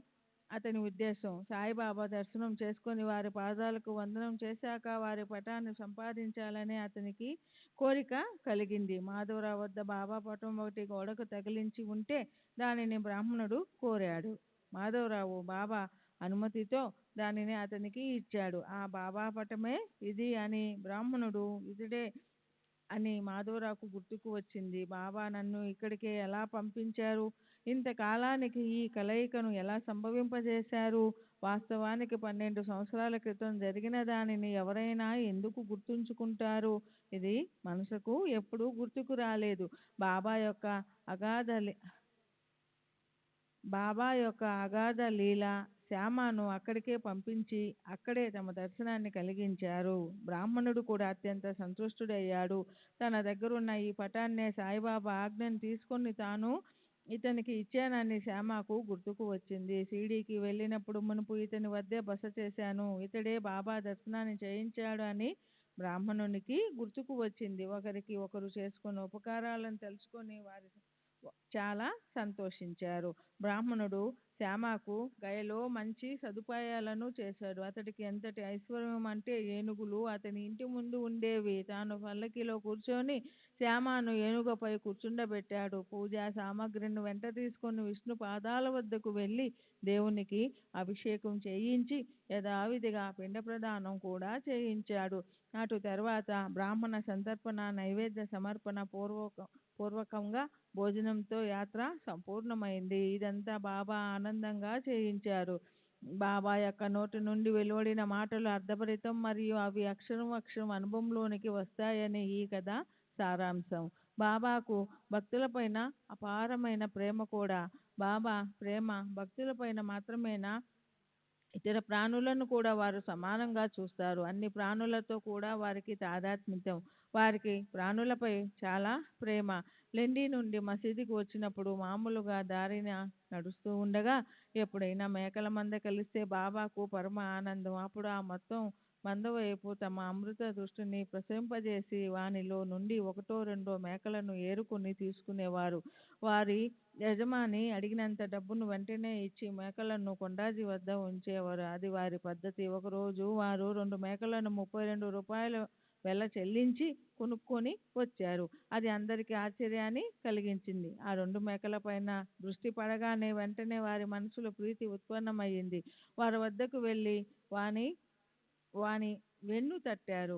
అతని ఉద్దేశం. సాయిబాబా దర్శనం చేసుకొని వారి పాదాలకు వందనం చేశాక వారి పటాన్ని సంపాదించాలని అతనికి కోరిక కలిగింది. మాధవరావు వద్ద బాబా పటం ఒకటి గోడకు తగిలించి ఉంటే దానిని బ్రాహ్మణుడు కోరాడు. మాధవరావు బాబా అనుమతితో దానిని అతనికి ఇచ్చాడు. ఆ బాబా పటమే ఇది అని బ్రాహ్మణుడు ఇతడే అని మాధవరావుకు గుర్తుకు వచ్చింది. బాబా నన్ను ఇక్కడికే ఎలా పంపించారు? ఇంతకాలానికి ఈ కలయికను ఎలా సంభవింపజేశారు? వాస్తవానికి 12 సంవత్సరాల క్రితం జరిగిన దానిని ఎవరైనా ఎందుకు గుర్తుంచుకుంటారు? ఇది మనసుకు ఎప్పుడూ గుర్తుకు రాలేదు. బాబా యొక్క అగాధ లీల శ్యామను అక్కడికే పంపించి అక్కడే తమ దర్శనాన్ని కలిగించారు. బ్రాహ్మణుడు కూడా అత్యంత సంతుష్టుడయ్యాడు. తన దగ్గరున్న ఈ పటాన్నే సాయిబాబా ఆజ్ఞను తీసుకొని తాను ఇతనికి ఇచ్చానని శ్యామకు గుర్తుకు వచ్చింది. షిరిడీకి వెళ్ళినప్పుడు మునుపు ఇతని వద్దే బస చేశాను. ఇతడే బాబా దర్శనాన్ని చేయించాడు అని బ్రాహ్మణునికి గుర్తుకు వచ్చింది. ఒకరికి ఒకరు చేసుకున్న ఉపకారాలను తెలుసుకొని వారి చాలా సంతోషించారు. బ్రాహ్మణుడు శ్యామకు గయలో మంచి సదుపాయాలను చేశాడు. అతడికి ఎంతటి ఐశ్వర్యం అంటే ఏనుగులు అతని ఇంటి ముందు ఉండేవి. తాను పల్లకిలో కూర్చొని శ్యామను ఏనుగుపై కూర్చుండబెట్టాడు. పూజా సామగ్రిని వెంట తీసుకొని విష్ణు పాదాల వద్దకు వెళ్ళి దేవునికి అభిషేకం చేయించి యథావిధిగా పిండ ప్రదానం కూడా చేయించాడు. అటు తర్వాత బ్రాహ్మణ సంతర్పణ నైవేద్య సమర్పణ పూర్వకంగా భోజనంతో యాత్ర సంపూర్ణమైంది. ఇదంతా బాబా ఆనందంగా చేయించారు. బాబా యొక్క నోటి నుండి వెలువడిన మాటలు అర్థభరితం మరియు అవి అక్షరం అక్షరం అనుభవంలోనికి వస్తాయని ఈ కథ సారాంశం. బాబాకు భక్తులపైన అపారమైన ప్రేమ కూడా. బాబా ప్రేమ భక్తులపైన మాత్రమేనా? ఇతర ప్రాణులను కూడా వారు సమానంగా చూస్తారు. అన్ని ప్రాణులతో కూడా వారికి తాదాత్మ్యం. వారికి ప్రాణులపై చాలా ప్రేమ. లెండి నుండి మసీదుకి వచ్చినప్పుడు మామూలుగా దారిన నడుస్తూ ఉండగా ఎప్పుడైనా మేకల మంద కలిస్తే బాబాకు పరమ ఆనందం. అప్పుడు ఆ మొత్తం మంద వైపు తమ అమృత దృష్టిని ప్రసరింపజేసి వానిలో నుండి 1-2 మేకలను ఏరుకొని తీసుకునేవారు. వారి యజమాని అడిగినంత డబ్బును వెంటనే ఇచ్చి మేకలను కొండాజీ వద్ద ఉంచేవారు. అది వారి పద్ధతి. ఒకరోజు వారు 2 మేకలను 32 రూపాయల వెల చెల్లించి కొనుక్కొని వచ్చారు. అది అందరికీ ఆశ్చర్యాన్ని కలిగించింది. ఆ 2 మేకల పైన దృష్టి పడగానే వెంటనే వారి మనసులో ప్రీతి ఉత్పన్నమయ్యింది. వారి వద్దకు వెళ్ళి వాని వెన్ను తట్టారు.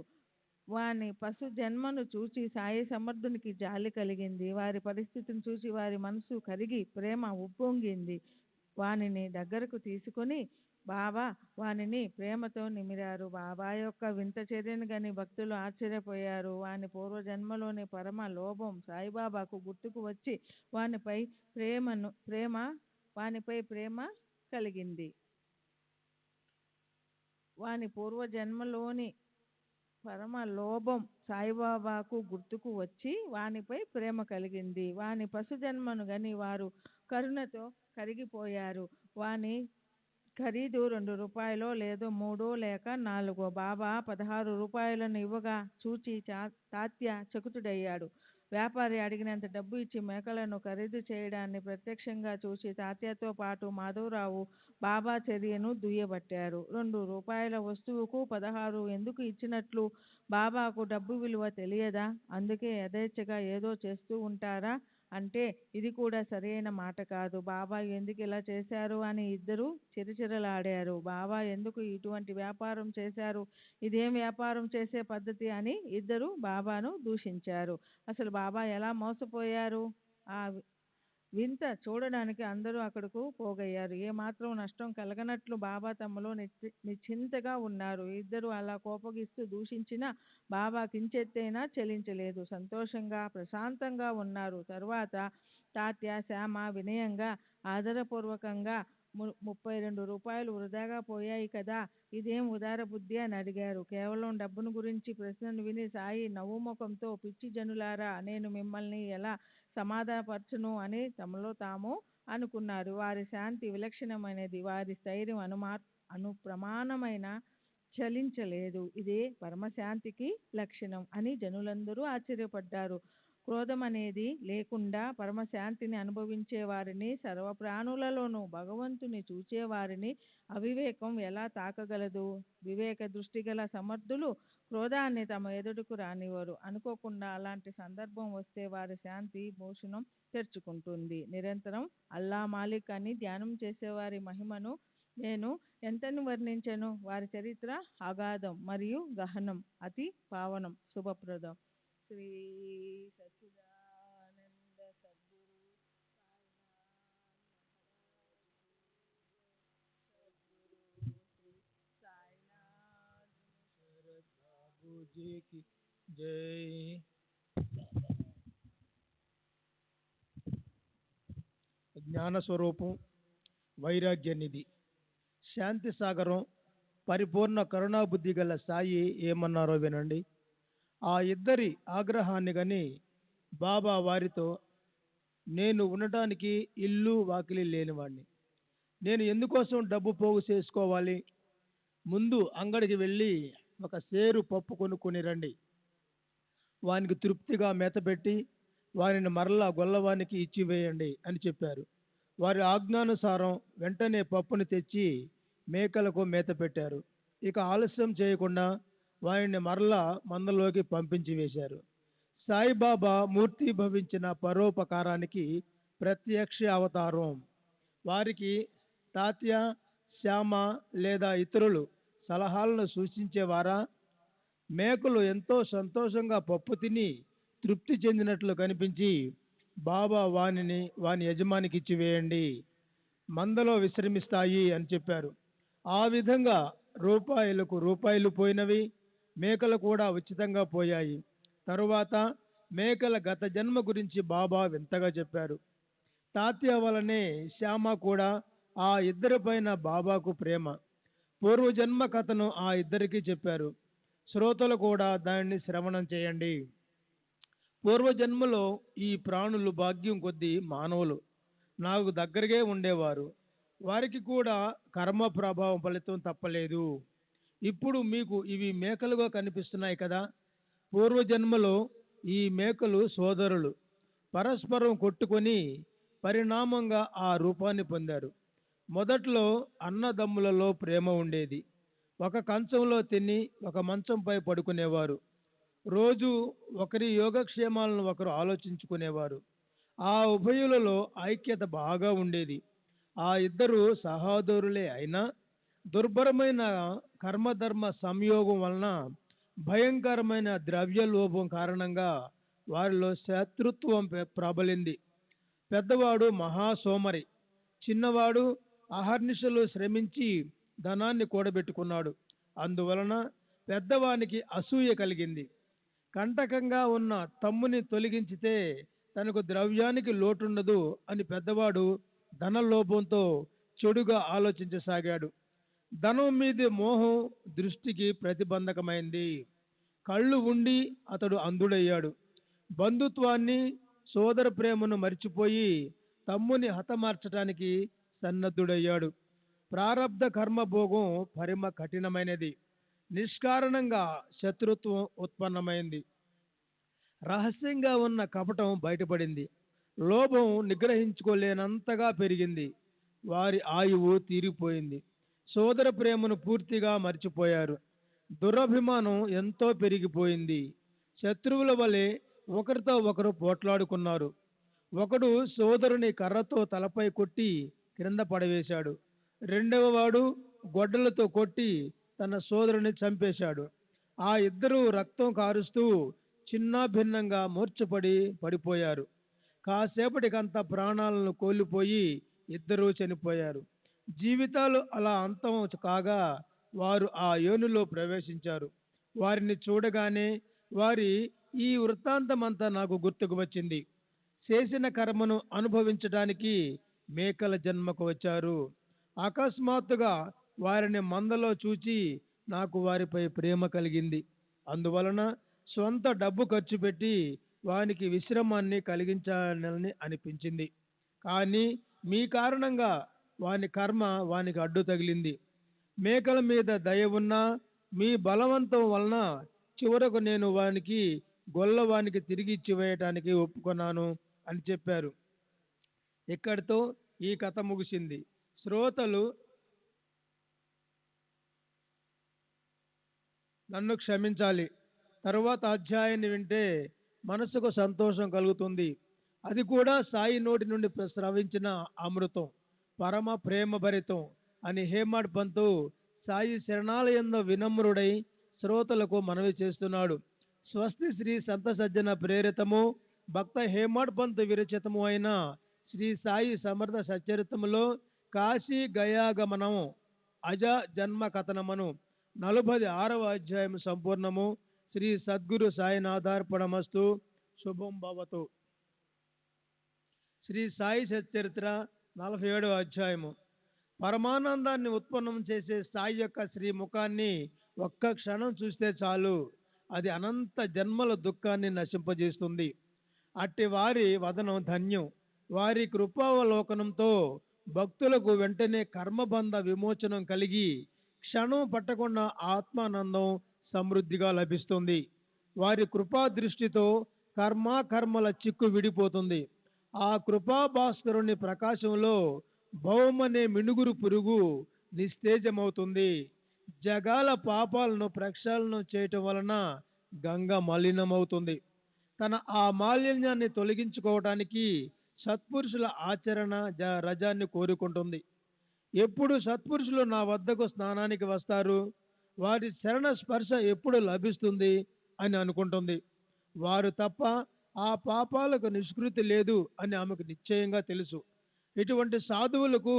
వాని పశు జన్మను చూసి సాయి సమర్థునికి జాలి కలిగింది. వారి పరిస్థితిని చూసి వారి మనసు కరిగి ప్రేమ ఉప్పొంగింది. వానిని దగ్గరకు తీసుకొని బాబా వానిని ప్రేమతో నిమిరారు. బాబా యొక్క వింత చర్యను గని భక్తులు ఆశ్చర్యపోయారు. వాని పూర్వజన్మలోని పరమ లోభం సాయిబాబాకు గుర్తుకు వచ్చి వానిపై ప్రేమ కలిగింది. వాని పూర్వజన్మలోని పరమ లోభం సాయిబాబాకు గుర్తుకు వచ్చి వానిపై ప్రేమ కలిగింది. వాని పశు జన్మను గని వారు కరుణతో కరిగిపోయారు. వాని ఖరీదు 2 రూపాయలో లేదో 3 లేక 4. బాబా 16 రూపాయలను ఇవ్వగా చూచి తాత్య చకుతుడయ్యాడు. వ్యాపారి అడిగినంత డబ్బు ఇచ్చి మేకలను ఖరీదు చేయడాన్ని ప్రత్యక్షంగా చూసి తాత్యతో పాటు మాధవరావు బాబా చర్యను దుయ్యబట్టారు. 2 రూపాయల వస్తువుకు 16 ఎందుకు ఇచ్చినట్లు? బాబాకు డబ్బు విలువ తెలియదా? అందుకే యథేచ్ఛగా ఏదో చేస్తూ ఉంటారా అంటే ఇది కూడా సరైన మాట కాదు. బాబా ఎందుకు ఇలా చేశారు అని ఇద్దరు చిరచిరలాడారు. బాబా ఎందుకు ఇటువంటి వ్యాపారం చేశారు? ఇదేం వ్యాపారం చేసే పద్ధతి అని ఇద్దరు బాబాను దూషించారు. అసలు బాబా ఎలా మోసపోయారు? ఆ వింత చూడడానికి అందరూ అక్కడకు పోగయ్యారు. ఏమాత్రం నష్టం కలగనట్లు బాబా తమలో నిశ్చింతగా ఉన్నారు. ఇద్దరు అలా కోపగిస్తూ దూషించిన బాబా కించెత్తైనా చెలించలేదు. సంతోషంగా ప్రశాంతంగా ఉన్నారు. తరువాత తాత్య శ్యామ వినయంగా ఆదరపూర్వకంగా 32 రూపాయలు వృధాగా పోయాయి కదా, ఇదేం ఉదార బుద్ధి అని అడిగారు. కేవలం డబ్బును గురించి ప్రశ్నను విని సాయి నవ్వుముఖంతో పిచ్చి జనులారా, నేను మిమ్మల్ని ఎలా సమాధానపరచును అని తమలో తాము అనుకున్నారు. వారి శాంతి విలక్షణమైనది. వారి స్థైర్యం అనుప్రమాణమైన చలించలేదు. ఇదే పరమశాంతికి లక్షణం అని జనులందరూ ఆశ్చర్యపడ్డారు. క్రోధం అనేది లేకుండా పరమశాంతిని అనుభవించే వారిని, సర్వప్రాణులలోనూ భగవంతుని చూచేవారిని అవివేకం ఎలా తాకగలదు? వివేక దృష్టి గల సమర్థులు క్రోధాన్ని తమ ఎదుటకు రానివ్వరు. అనుకోకుండా అలాంటి సందర్భం వస్తే వారి శాంతి భూషణం తెరుచుకుంటుంది. నిరంతరం అల్లా మాలిక్ అని ధ్యానం చేసేవారి మహిమను నేను ఎంతని వర్ణించను? వారి చరిత్ర అగాధం మరియు గహనం, అతి పావనం, శుభప్రదం. శ్రీ సచ్చిదానంద సద్గురు సాయినాథ్ బాబూజీకి జై. జ్ఞానస్వరూపం, వైరాగ్య నిధి, శాంతి సాగరం, పరిపూర్ణ కరుణాబుద్ధి గల సాయి ఏమన్నారో వినండి. ఆ ఇద్దరి ఆగ్రహాన్ని గని బాబా వారితో, నేను ఉండటానికి ఇల్లు వాకిలి లేనివాడిని, నేను ఎందుకోసం డబ్బు పోగు చేసుకోవాలి? ముందు అంగడికి వెళ్ళి ఒక సేరు పప్పు కొనుక్కొని రండి. వానికి తృప్తిగా మెతపెట్టి వారిని మరలా గొల్లవానికి ఇచ్చివేయండి అని చెప్పారు. వారి ఆజ్ఞానుసారం వెంటనే పప్పుని తెచ్చి మేకలకు మేత పెట్టారు. ఇక ఆలస్యం చేయకుండా వారిని మరలా మందలోకి పంపించి వేశారు. సాయిబాబా మూర్తి భవించిన పరోపకారానికి ప్రత్యక్ష అవతారం. వారికి తాత్య, శ్యామ లేదా ఇతరులు సలహాలను సూచించేవారా? మేకలు ఎంతో సంతోషంగా పప్పు తిని తృప్తి చెందినట్లు కనిపించి బాబా వాని యజమానికి ఇచ్చివేయండి, మందలో విశ్రమిస్తాయి అని చెప్పారు. ఆ విధంగా రూపాయలకు రూపాయలు పోయినవి, మేకలు కూడా ఉచితంగా పోయాయి. తరువాత మేకల గత జన్మ గురించి బాబా వింతగా చెప్పారు. తాత్య వలనే శ్యామ కూడా ఆ ఇద్దరిపైన బాబాకు ప్రేమ. పూర్వజన్మ కథను ఆ ఇద్దరికి చెప్పారు. శ్రోతలు కూడా దానిని శ్రవణం చేయండి. పూర్వజన్మలో ఈ ప్రాణులు భాగ్యం కొద్దీ మానవులు నాకు దగ్గరగే ఉండేవారు. వారికి కూడా కర్మ ప్రభావం ఫలితం తప్పలేదు. ఇప్పుడు మీకు ఇవి మేకలుగా కనిపిస్తున్నాయి కదా. పూర్వజన్మలో ఈ మేకలు సోదరులు పరస్పరం కొట్టుకొని పరిణామంగా ఆ రూపాన్ని పొందారు. మొదట్లో అన్నదమ్ములలో ప్రేమ ఉండేది. ఒక కంచంలో తిని ఒక మంచంపై పడుకునేవారు. రోజు ఒకరి యోగక్షేమాలను ఒకరు ఆలోచించుకునేవారు. ఆ ఉభయులలో ఐక్యత బాగా ఉండేది. ఆ ఇద్దరు సహోదరులే అయినా దుర్భరమైన కర్మధర్మ సంయోగం వలన భయంకరమైన ద్రవ్య లోభం కారణంగా వారిలో శత్రుత్వం ప్రబలింది. పెద్దవాడు మహాసోమరి, చిన్నవాడు అహర్నిశలు శ్రమించి ధనాన్ని కూడబెట్టుకున్నాడు. అందువలన పెద్దవానికి అసూయ కలిగింది. కంటకంగా ఉన్న తమ్ముని తొలగించితే తనకు ద్రవ్యానికి లోటుండదు అని పెద్దవాడు ధనలోభంతో చెడుగా ఆలోచించసాగాడు. ధనం మీద మోహం దృష్టికి ప్రతిబంధకమైంది. కళ్ళు ఉండి అతడు అంధుడయ్యాడు. బంధుత్వాన్ని, సోదర ప్రేమను మరిచిపోయి తమ్ముని హతమార్చడానికి సన్నద్ధుడయ్యాడు. ప్రారబ్ధ కర్మభోగం పరిమ కఠినమైనది. నిష్కారణంగా శత్రుత్వం ఉత్పన్నమైంది. రహస్యంగా ఉన్న కపటం బయటపడింది. లోభం నిగ్రహించుకోలేనంతగా పెరిగింది. వారి ఆయువు తీరిపోయింది. సోదర ప్రేమను పూర్తిగా మర్చిపోయారు. దురభిమానం ఎంతో పెరిగిపోయింది. శత్రువుల వలె ఒకరితో ఒకరు పోట్లాడుకున్నారు. ఒకడు సోదరుని కర్రతో తలపై కొట్టి క్రింద పడవేశాడు. రెండవ వాడు గొడ్డలతో కొట్టి తన సోదరుని చంపేశాడు. ఆ ఇద్దరు రక్తం కారుస్తూ చిన్నాభిన్నంగా మూర్ఛపడి పడిపోయారు. కాసేపటికంత ప్రాణాలను కోల్పోయి ఇద్దరూ చనిపోయారు. జీవితాలు అలా అంతం కాగా వారు ఆ యోనిలో ప్రవేశించారు. వారిని చూడగానే వారి ఈ వృత్తాంతమంతా నాకు గుర్తుకు వచ్చింది. చేసిన కర్మను అనుభవించడానికి మేకల జన్మకు వచ్చారు. అకస్మాత్తుగా వారిని మందలో చూచి నాకు వారిపై ప్రేమ కలిగింది. అందువలన స్వంత డబ్బు ఖర్చు పెట్టి వానికి విశ్రమాన్ని కలిగించాలని అనిపించింది. కానీ మీ కారణంగా వాని కర్మ వానికి అడ్డు తగిలింది. మేకల మీద దయ ఉన్నా మీ బలవంతం వలన చివరకు నేను వానికి గొల్లవానికి తిరిగి ఇచ్చివేయటానికి ఒప్పుకున్నాను అని చెప్పారు. ఇక్కడితో ఈ కథ ముగిసింది. శ్రోతలు నన్ను క్షమించాలి. తరువాత అధ్యాయాన్ని వింటే మనసుకు సంతోషం కలుగుతుంది. అది కూడా సాయి నోటి నుండి స్రవించిన అమృతం, పరమ ప్రేమ భరితం అని హేమాడ్ పంతు సాయి శరణాలయంలో వినమ్రుడై శ్రోతలకు మనవి చేస్తున్నాడు. స్వస్తి శ్రీ సంత సజ్జన ప్రేరితము భక్త హేమాడ్ పంతు విరచితము అయిన శ్రీ సాయి సమర్థ సచ్చరితములో కాశీ గయాగమనం అజ జన్మ కథనమను 46వ అధ్యాయం సంపూర్ణము. శ్రీ సద్గురు సాయినాథార్పణమస్తు. శుభం భవతు. శ్రీ సాయి సచ్చరిత్ర 47వ అధ్యాయము. పరమానందాన్ని ఉత్పన్నం చేసే సాయి యొక్క శ్రీముఖాన్ని ఒక్క క్షణం చూస్తే చాలు, అది అనంత జన్మల దుఃఖాన్ని నశింపజేస్తుంది. అట్టి వారి వదనం ధన్యం. వారి కృపావలోకనంతో భక్తులకు వెంటనే కర్మబంధ విమోచనం కలిగి క్షణం పట్టకుండా ఆత్మానందం సమృద్ధిగా లభిస్తుంది. వారి కృపా దృష్టితో కర్మల చిక్కు విడిపోతుంది. ఆ కృపా భాస్కరుని ప్రకాశంలో భౌమనే మినుగురు పురుగు నిస్తేజమవుతుంది. జగాల పాపాలను ప్రక్షాళనం చేయటం వలన గంగ మలినమవుతుంది. తన ఆ మాలిన్యాన్ని తొలగించుకోవటానికి సత్పురుషుల ఆచరణ రజాన్ని కోరుకుంటుంది. ఎప్పుడు సత్పురుషులు నా వద్దకు స్నానానికి వస్తారు, వారి చరణ స్పర్శ ఎప్పుడు లభిస్తుంది అని అనుకుంటుంది. వారు తప్ప ఆ పాపాలకు నిష్కృతి లేదు అని ఆమెకు నిశ్చయంగా తెలుసు. ఇటువంటి సాధువులకు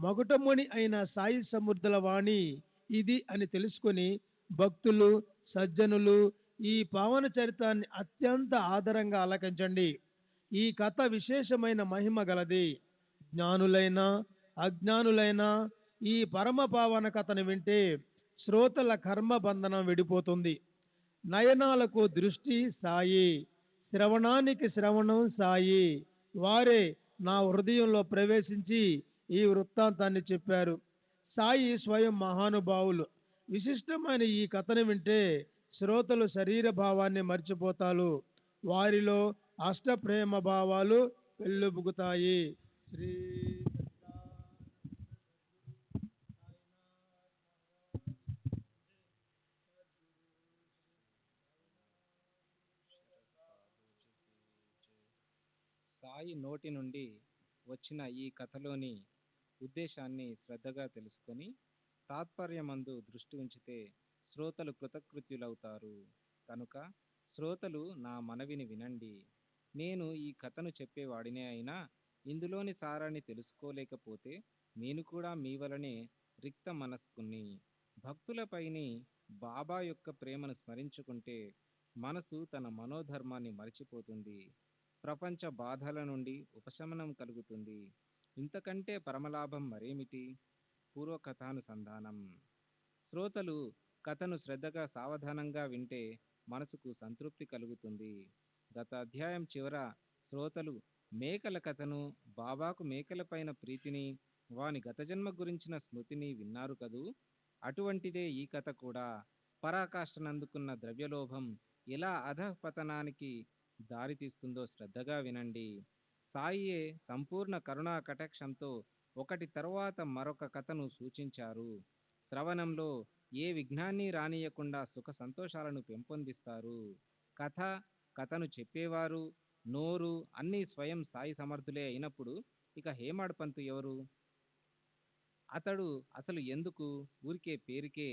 మగుటమణి అయిన సాయి సమృద్ధుల వాణి ఇది అని తెలుసుకొని భక్తులు సజ్జనులు ఈ పావన చరితాన్ని అత్యంత ఆదరంగా ఆలకించండి. ఈ కథ విశేషమైన మహిమ గలది. జ్ఞానులైన అజ్ఞానులైన ఈ పరమ పావన కథను వింటే శ్రోతల కర్మ బంధనం విడిపోతుంది. నయనాలకు దృష్టి సాయి, శ్రవణానికి శ్రవణం సాయి. వారే నా హృదయంలో ప్రవేశించి ఈ వృత్తాంతాన్ని చెప్పారు. సాయి స్వయం మహానుభావులు. విశిష్టమైన ఈ కథను వింటే శ్రోతలు శరీర భావాన్ని మర్చిపోతారు. వారిలో అష్ట ప్రేమ భావాలు పెళ్ళుబుగుతాయి. శ్రీ సాయి నోటి నుండి వచ్చిన ఈ కథలోని ఉద్దేశాన్ని శ్రద్ధగా తెలుసుకొని తాత్పర్యమందు దృష్టి ఉంచితే శ్రోతలు కృతకృత్యులవుతారు. కనుక శ్రోతలు నా మనవిని వినండి. నేను ఈ కథను చెప్పేవాడినే అయినా ఇందులోని సారాన్ని తెలుసుకోలేకపోతే నేను కూడా మీ వలనే రిక్త మనస్కుని. భక్తులపైని బాబా యొక్క ప్రేమను స్మరించుకుంటే మనసు తన మనోధర్మాన్ని మరిచిపోతుంది. ప్రపంచ బాధల నుండి ఉపశమనం కలుగుతుంది. ఇంతకంటే పరమలాభం మరేమిటి? పూర్వకథానుసంధానం. శ్రోతలు కథను శ్రద్ధగా సావధానంగా వింటే మనసుకు సంతృప్తి కలుగుతుంది. గత అధ్యాయం చివర శ్రోతలు మేకల కథను, బాబాకు మేకలపైన ప్రీతిని, వాని గత జన్మ గురించిన స్మృతిని విన్నారు కదూ. అటువంటిదే ఈ కథ కూడా. పరాకాష్ఠనందుకున్న ద్రవ్యలోభం ఎలా అధఃపతనానికి దారితీస్తుందో శ్రద్ధగా వినండి. సాయియే సంపూర్ణ కరుణా కటాక్షంతో ఒకటి తరువాత మరొక కథను సూచించారు. శ్రవణంలో ఏ విఘ్నాన్ని రానియకుండా సుఖ సంతోషాలను పెంపొందిస్తారు. కథ, కథను చెప్పేవారు, నోరు అన్నీ స్వయం సాయి సమర్థులే అయినప్పుడు ఇక హేమాడ్ పంతు ఎవరు? అతడు అసలు ఎందుకు? ఊరికే పేరుకే.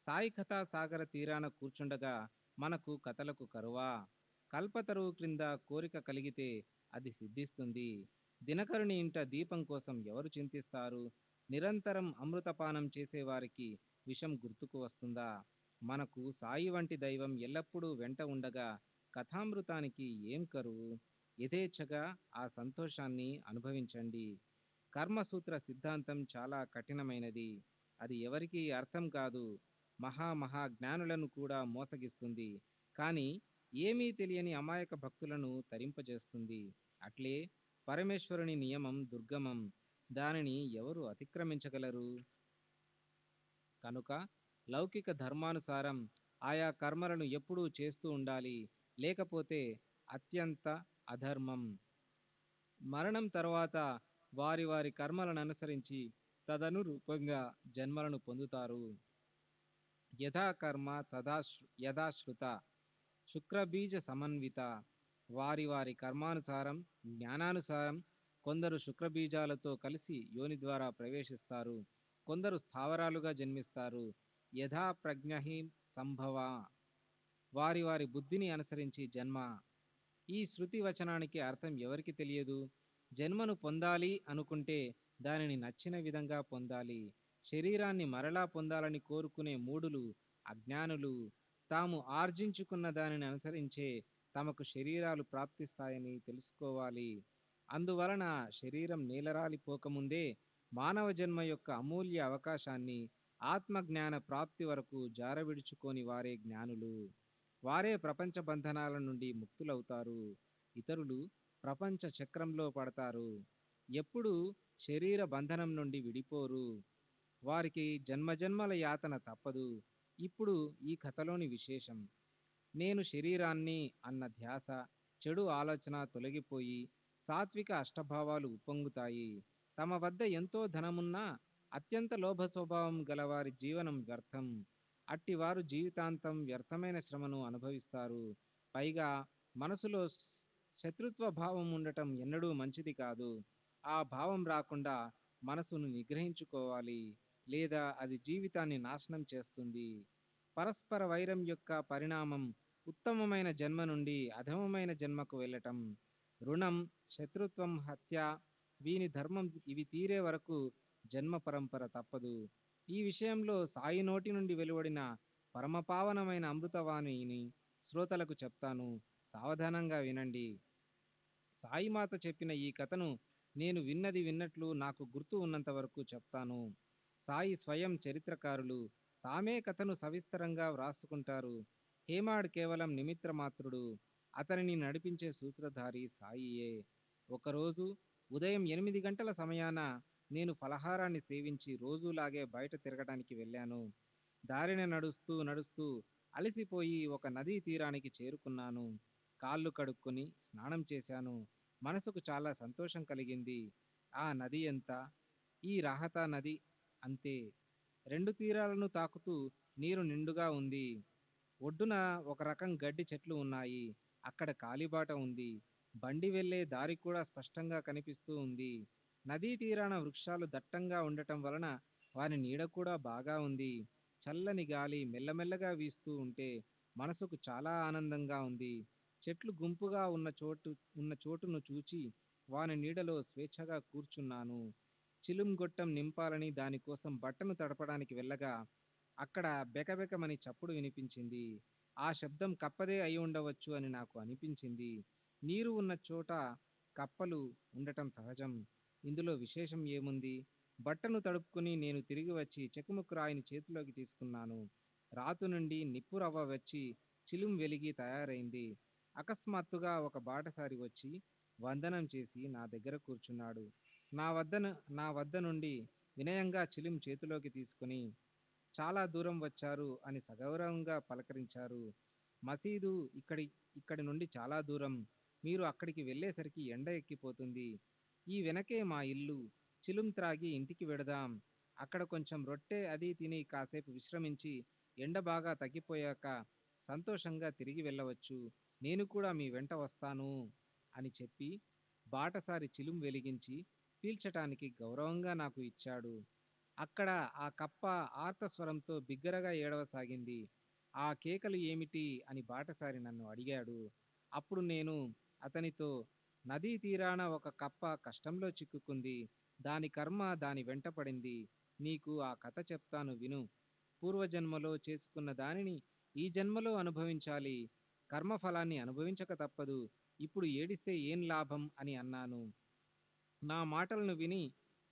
సాయి కథా సాగర తీరాన కూర్చుండగా మనకు కథలకు కరువా? కల్పతరువు క్రింద కోరిక కలిగితే అది సిద్ధిస్తుంది. దినకరుని ఇంట దీపం కోసం ఎవరు చింతిస్తారు? నిరంతరం అమృతపానం చేసేవారికి విషం గుర్తుకు వస్తుందా? మనకు సాయి వంటి దైవం ఎల్లప్పుడూ వెంట ఉండగా కథామృతానికి ఏం కరువు? యథేచ్ఛగా ఆ సంతోషాన్ని అనుభవించండి. కర్మసూత్ర సిద్ధాంతం చాలా కఠినమైనది. అది ఎవరికీ అర్థం కాదు. మహా జ్ఞానులను కూడా మోసగిస్తుంది. కానీ ఏమీ తెలియని అమాయక భక్తులను తరింపజేస్తుంది. అట్లే పరమేశ్వరుని నియమం దుర్గమం. దానిని ఎవరు అతిక్రమించగలరు? కనుక లౌకిక ధర్మానుసారం ఆయా కర్మలను ఎప్పుడూ చేస్తూ ఉండాలి. లేకపోతే అత్యంత అధర్మం. మరణం తర్వాత వారి వారి కర్మలను అనుసరించి తదనురూపంగా జన్మలను పొందుతారు. యథా కర్మ యథాశ్రుత శుక్రబీజ సమన్విత. వారి వారి కర్మానుసారం, జ్ఞానానుసారం కొందరు శుక్రబీజాలతో కలిసి యోని ద్వారా ప్రవేశిస్తారు. కొందరు స్థావరాలుగా జన్మిస్తారు. యథా ప్రజ్ఞహి సంభవ. వారి వారి బుద్ధిని అనుసరించి జన్మ. ఈ శృతి వచనానికి అర్థం ఎవరికి తెలియదు? జన్మను పొందాలి అనుకుంటే దానిని నచ్చిన విధంగా పొందాలి. శరీరాన్ని మరలా పొందాలని కోరుకునే మూఢులు, అజ్ఞానులు తాము ఆర్జించుకున్న దానిని అనుసరించే తమకు శరీరాలు ప్రాప్తిస్తాయని తెలుసుకోవాలి. అందువలన శరీరం నేలరాలిపోకముందే మానవ జన్మ యొక్క అమూల్య అవకాశాన్ని ఆత్మజ్ఞాన ప్రాప్తి వరకు జారవిడుచుకోని వారే జ్ఞానులు. వారే ప్రపంచ బంధనాల నుండి ముక్తులవుతారు. ఇతరులు ప్రపంచ చక్రంలో పడతారు. ఎప్పుడు శరీర బంధనం నుండి విడిపోరు. వారికి జన్మజన్మల యాతన తప్పదు. ఇప్పుడు ఈ కథలోని విశేషం. నేను శరీరాన్ని అన్న ధ్యాస, చెడు ఆలోచన తొలగిపోయి సాత్విక అష్టభావాలు ఉప్పొంగుతాయి. తమ వద్ద ఎంతో ధనమున్నా అత్యంత లోభ స్వభావం గలవారి జీవనం వ్యర్థం. అట్టివారు జీవితాంతం వ్యర్థమైన శ్రమను అనుభవిస్తారు. పైగా మనసులో శత్రుత్వ భావం ఉండటం ఎన్నడూ మంచిది కాదు. ఆ భావం రాకుండా మనసును నిగ్రహించుకోవాలి, లేదా అది జీవితాన్ని నాశనం చేస్తుంది. పరస్పర వైరం యొక్క పరిణామం ఉత్తమమైన జన్మ నుండి అధమమైన జన్మకు వెళ్ళటం. రుణం, శత్రుత్వం, హత్య, వీని ధర్మం ఇవి తీరే వరకు జన్మ పరంపర తప్పదు. ఈ విషయంలో సాయి నోటి నుండి వెలువడిన పరమపావనమైన అమృతవాణిని శ్రోతలకు చెప్తాను. సావధానంగా వినండి. సాయిమాత చెప్పిన ఈ కథను నేను విన్నది విన్నట్లు నాకు గుర్తు ఉన్నంత వరకు చెప్తాను. సాయి స్వయం చరిత్రకారులు. తామే కథను సవిస్తరంగా వ్రాసుకుంటారు. హేమాడ్ కేవలం నిమిత్ర మాత్రుడు. అతనిని నడిపించే సూత్రధారి సాయియే. ఒకరోజు ఉదయం 8 గంటల సమయాన నేను ఫలహారాన్ని సేవించి రోజులాగే బయట తిరగడానికి వెళ్ళాను. దారిన నడుస్తూ నడుస్తూ అలసిపోయి ఒక నదీ తీరానికి చేరుకున్నాను. కాళ్ళు కడుక్కొని స్నానం చేశాను. మనసుకు చాలా సంతోషం కలిగింది. ఆ నది ఎంత? ఈ రాహతా నది అంతే. రెండు తీరాలను తాకుతూ నీరు నిండుగా ఉంది. ఒడ్డున ఒక రకం గడ్డి చెట్లు ఉన్నాయి. అక్కడ కాలిబాట ఉంది. బండి వెళ్ళే దారి కూడా స్పష్టంగా కనిపిస్తూ ఉంది. నదీ తీరాన వృక్షాలు దట్టంగా ఉండటం వలన వారి నీడ కూడా బాగా ఉంది. చల్లని గాలి మెల్లమెల్లగా వీస్తూ ఉంటే మనసుకు చాలా ఆనందంగా ఉంది. చెట్లు గుంపుగా ఉన్న చోటును చూచి వాని నీడలో స్వేచ్ఛగా కూర్చున్నాను. చిలుంగొట్టం నింపాలని దానికోసం బట్టను తడపడానికి వెళ్ళగా అక్కడ బెకబెకమని చప్పుడు వినిపించింది. ఆ శబ్దం కప్పదే అయి ఉండవచ్చు అని నాకు అనిపించింది. నీరు ఉన్న చోట కప్పలు ఉండటం సహజం. ఇందులో విశేషం ఏముంది? బట్టను తడుపుకుని నేను తిరిగి వచ్చి చెకుముకు రాయిని చేతిలోకి తీసుకున్నాను. రాతు నుండి నిప్పు రవ్వ వచ్చి చిలుం వెలిగి తయారైంది. అకస్మాత్తుగా ఒక బాటసారి వచ్చి వందనం చేసి నా దగ్గర కూర్చున్నాడు. నా వద్ద నుండి వినయంగా చిలుం చేతిలోకి తీసుకుని చాలా దూరం వచ్చారు అని సగౌరవంగా పలకరించారు. మసీదు ఇక్కడి నుండి చాలా దూరం. మీరు అక్కడికి వెళ్ళేసరికి ఎండ ఎక్కిపోతుంది. ఈ వెనకే మా ఇల్లు. చిలుం త్రాగి ఇంటికి వెడదాం. అక్కడ కొంచెం రొట్టె అది తిని కాసేపు విశ్రమించి ఎండ బాగా తగ్గిపోయాక సంతోషంగా తిరిగి వెళ్ళవచ్చు. నేను కూడా మీ వెంట వస్తాను అని చెప్పి బాటసారి చిలుం వెలిగించి పీల్చటానికి గౌరవంగా నాకు ఇచ్చాడు. అక్కడ ఆ కప్ప ఆర్తస్వరంతో బిగ్గరగా ఏడవసాగింది. ఆ కేకలు ఏమిటి అని బాటసారి నన్ను అడిగాడు. అప్పుడు నేను అతనితో, నదీ తీరాన ఒక కప్ప కష్టంలో చిక్కుకుంది. దాని కర్మ దాని వెంట పడింది. నీకు ఆ కథ చెప్తాను విను. పూర్వజన్మలో చేసుకున్న దానిని ఈ జన్మలో అనుభవించాలి. కర్మఫలాన్ని అనుభవించక తప్పదు. ఇప్పుడు ఏడిస్తే ఏం లాభం అని అన్నాను. నా మాటలను విని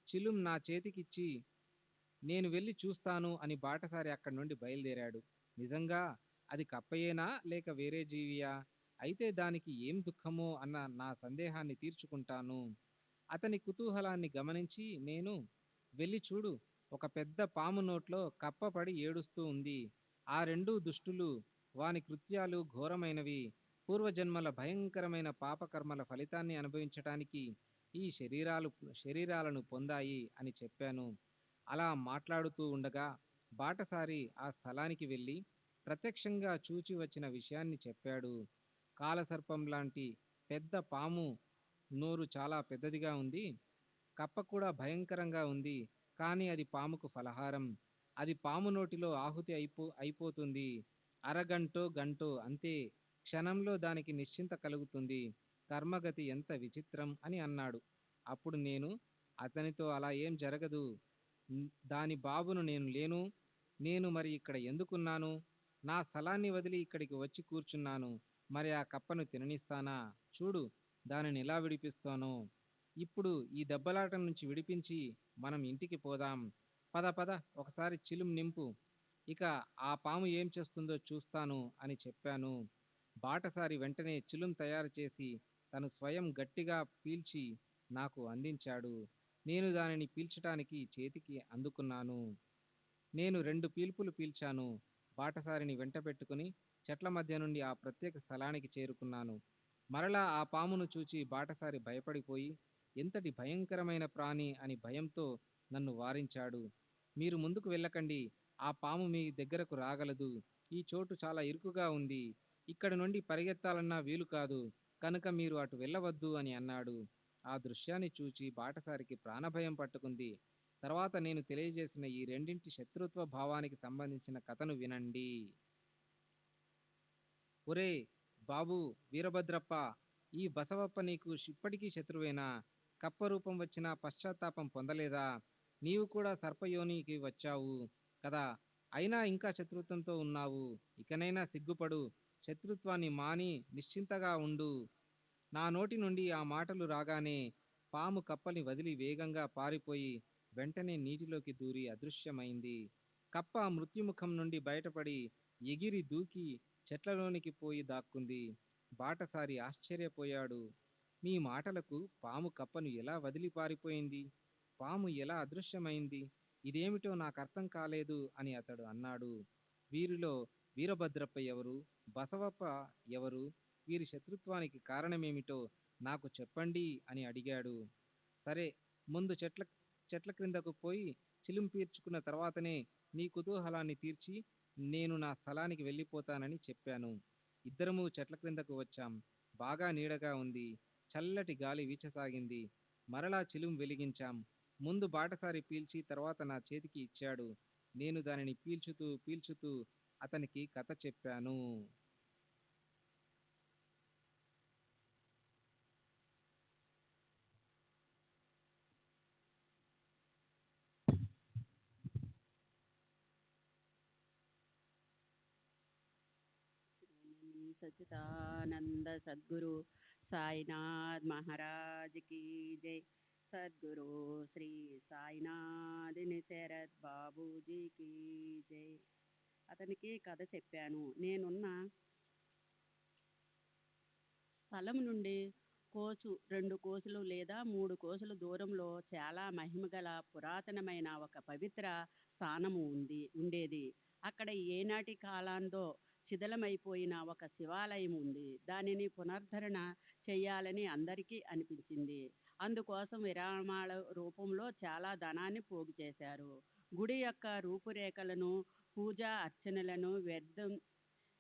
చిలుం నా చేతికిచ్చి నేను వెళ్ళి చూస్తాను అని బాటసారి అక్కడి నుండి బయలుదేరాడు. నిజంగా అది కప్పయేనా లేక వేరే జీవియా? అయితే దానికి ఏం దుఃఖమో అన్న నా సందేహాన్ని తీర్చుకుంటాను. అతని కుతూహలాన్ని గమనించి నేను, వెళ్ళి చూడు, ఒక పెద్ద పాము నోట్లో కప్ప పడి ఏడుస్తూ ఉంది. ఆ రెండూ దుష్టులు. వాని కృత్యాలు ఘోరమైనవి. పూర్వజన్మల భయంకరమైన పాపకర్మల ఫలితాన్ని అనుభవించటానికి ఈ శరీరాలను పొందాయి అని చెప్పాను. అలా మాట్లాడుతూ ఉండగా బాటసారి ఆ స్థలానికి వెళ్ళి ప్రత్యక్షంగా చూచి వచ్చిన విషయాన్ని చెప్పాడు. కాలసర్పం లాంటి పెద్ద పాము నోరు చాలా పెద్దదిగా ఉంది. కప్ప కూడా భయంకరంగా ఉంది. కానీ అది పాముకు ఫలహారం. అది పాము నోటిలో ఆహుతి అయిపోతుంది. అరగంటో గంటో అంతే. క్షణంలో దానికి నిశ్చింత కలుగుతుంది. కర్మగతి ఎంత విచిత్రం అని అన్నాడు. అప్పుడు నేను అతనితో, అలా ఏం జరగదు. దాని బాబును నేను లేను. నేను మరి ఇక్కడ ఎందుకున్నాను? నా స్థలాన్ని వదిలి ఇక్కడికి వచ్చి కూర్చున్నాను. మరి ఆ కప్పను తిననిస్తానా? చూడు, దానిని ఎలా విడిపిస్తానో. ఇప్పుడు ఈ దెబ్బలాట నుంచి విడిపించి మనం ఇంటికి పోదాం. పద పద, ఒకసారి చిలుం నింపు. ఇక ఆ పాము ఏం చేస్తుందో చూస్తాను అని చెప్పాను. బాటసారి వెంటనే చిలుం తయారు చేసి తను స్వయం గట్టిగా పీల్చి నాకు అందించాడు. నేను దానిని పీల్చటానికి చేతికి అందుకున్నాను. నేను 2 పీల్పులు పీల్చాను. బాటసారిని వెంట పెట్టుకుని చెట్ల మధ్య నుండి ఆ ప్రత్యేక స్థలానికి చేరుకున్నాను. మరలా ఆ పామును చూచి బాటసారి భయపడిపోయి, ఎంతటి భయంకరమైన ప్రాణి అని భయంతో నన్ను వారించాడు. మీరు ముందుకు వెళ్ళకండి. ఆ పాము మీ దగ్గరకు రాగలదు. ఈ చోటు చాలా ఇరుకుగా ఉంది. ఇక్కడ నుండి పరిగెత్తాలన్నా వీలు కాదు. కనుక మీరు అటు వెళ్ళవద్దు అని అన్నాడు. ఆ దృశ్యాన్ని చూచి బాటసారికి ప్రాణభయం పట్టుకుంది. తర్వాత నేను తెలియజేసిన ఈ రెండింటి శత్రుత్వ భావానికి సంబంధించిన కథను వినండి. ఒరే బాబు వీరభద్రప్ప, ఈ బసవప్ప నీకు ఇప్పటికీ శత్రువేనా? కప్ప రూపం వచ్చినా పశ్చాత్తాపం పొందలేదా? నీవు కూడా సర్పయోనికి వచ్చావు కదా, అయినా ఇంకా శత్రుత్వంతో ఉన్నావు. ఇకనైనా సిగ్గుపడు. శత్రుత్వాన్ని మాని నిశ్చింతగా ఉండు. నా నోటి నుండి ఆ మాటలు రాగానే పాము కప్పని వదిలి వేగంగా పారిపోయి వెంటనే నీటిలోకి దూరి అదృశ్యమైంది. కప్ప మృత్యుముఖం నుండి బయటపడి ఎగిరి దూకి చెట్లలోనికి పోయి దాక్కుంది. బాటసారి ఆశ్చర్యపోయాడు. మీ మాటలకు పాము కప్పను ఎలా వదిలి పారిపోయింది? పాము ఎలా అదృశ్యమైంది? ఇదేమిటో నాకు అర్థం కాలేదు అని అతడు అన్నాడు. వీరిలో వీరభద్రప్ప ఎవరు? బసవప్ప ఎవరు? వీరి శత్రుత్వానికి కారణమేమిటో నాకు చెప్పండి అని అడిగాడు. సరే, ముందు చెట్ల క్రిందకు పోయి చిలుం పీల్చుకున్న తర్వాతనే నీ కుతూహలాన్ని తీర్చి నేను నా స్థలానికి వెళ్ళిపోతానని చెప్పాను. ఇద్దరము చెట్ల క్రిందకు వచ్చాం. బాగా నీడగా ఉంది. చల్లటి గాలి వీచసాగింది. మరలా చిలుం వెలిగించాం. ముందు బాటసారి పీల్చి తర్వాత నా చేతికి ఇచ్చాడు. నేను దానిని పీల్చుతూ పీల్చుతూ అతనికి కథ చెప్పాను. सच्चिदानंद सद्गुरु साईनाथ महाराज की जय। सद्गुरु श्री సాయినాథ్ శరత్ బాబూజీకి జై. అతనికి కథ చెప్పాను. నేనున్న స్థలం నుండి రెండు కోసులు లేదా 3 కోసుల దూరంలో చాలా మహిమగల పురాతనమైన ఒక పవిత్ర స్థానము ఉండేది. అక్కడ ఏనాటి కాలాందో శిథిలమైపోయిన ఒక శివాలయం ఉంది. దానిని పునరుద్ధరణ చేయాలని అందరికీ అనిపించింది. అందుకోసం విరాళాల రూపంలో చాలా ధనాన్ని పోగు చేశారు. గుడి యొక్క రూపురేఖలను, పూజా అర్చనలను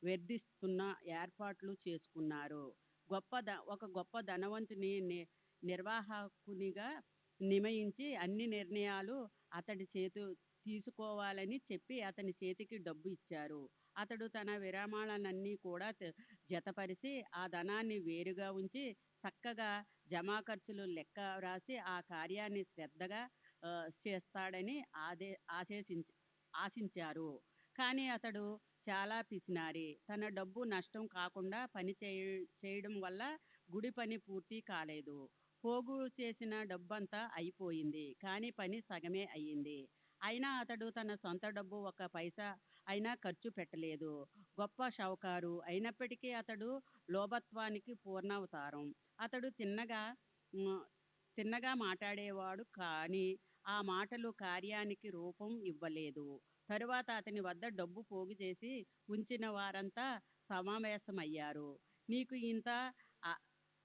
వ్యర్థిస్తున్న ఏర్పాట్లు చేసుకున్నారు. ఒక గొప్ప ధనవంతుని నిర్వాహకునిగా నియమించి అన్ని నిర్ణయాలు అతడి తీసుకోవాలని చెప్పి అతని చేతికి డబ్బు ఇచ్చారు. అతడు తన విరామాలన్నీ కూడా జతపరిచి ఆ ధనాన్ని వేరుగా ఉంచి చక్కగా జమా ఖర్చులు లెక్క వ్రాసి ఆ కార్యాన్ని శ్రద్ధగా చేస్తాడని ఆశించారు. కానీ అతడు చాలా పిసినారి. తన డబ్బు నష్టం కాకుండా పని చేయడం వల్ల గుడి పని పూర్తి కాలేదు. పోగు చేసిన డబ్బంతా అయిపోయింది, కానీ పని సగమే అయ్యింది. అయినా అతడు తన సొంత డబ్బు 1 పైసా అయినా ఖర్చు పెట్టలేదు. గొప్ప షావుకారు అయినప్పటికీ అతడు లోభత్వానికి పూర్ణావతారం. అతడు తిన్నగా మాట్లాడేవాడు, కానీ ఆ మాటలు కార్యానికి రూపం ఇవ్వలేదు. తరువాత అతని వద్ద డబ్బు పోగు చేసి ఉంచిన వారంతా సమావేశమయ్యారు.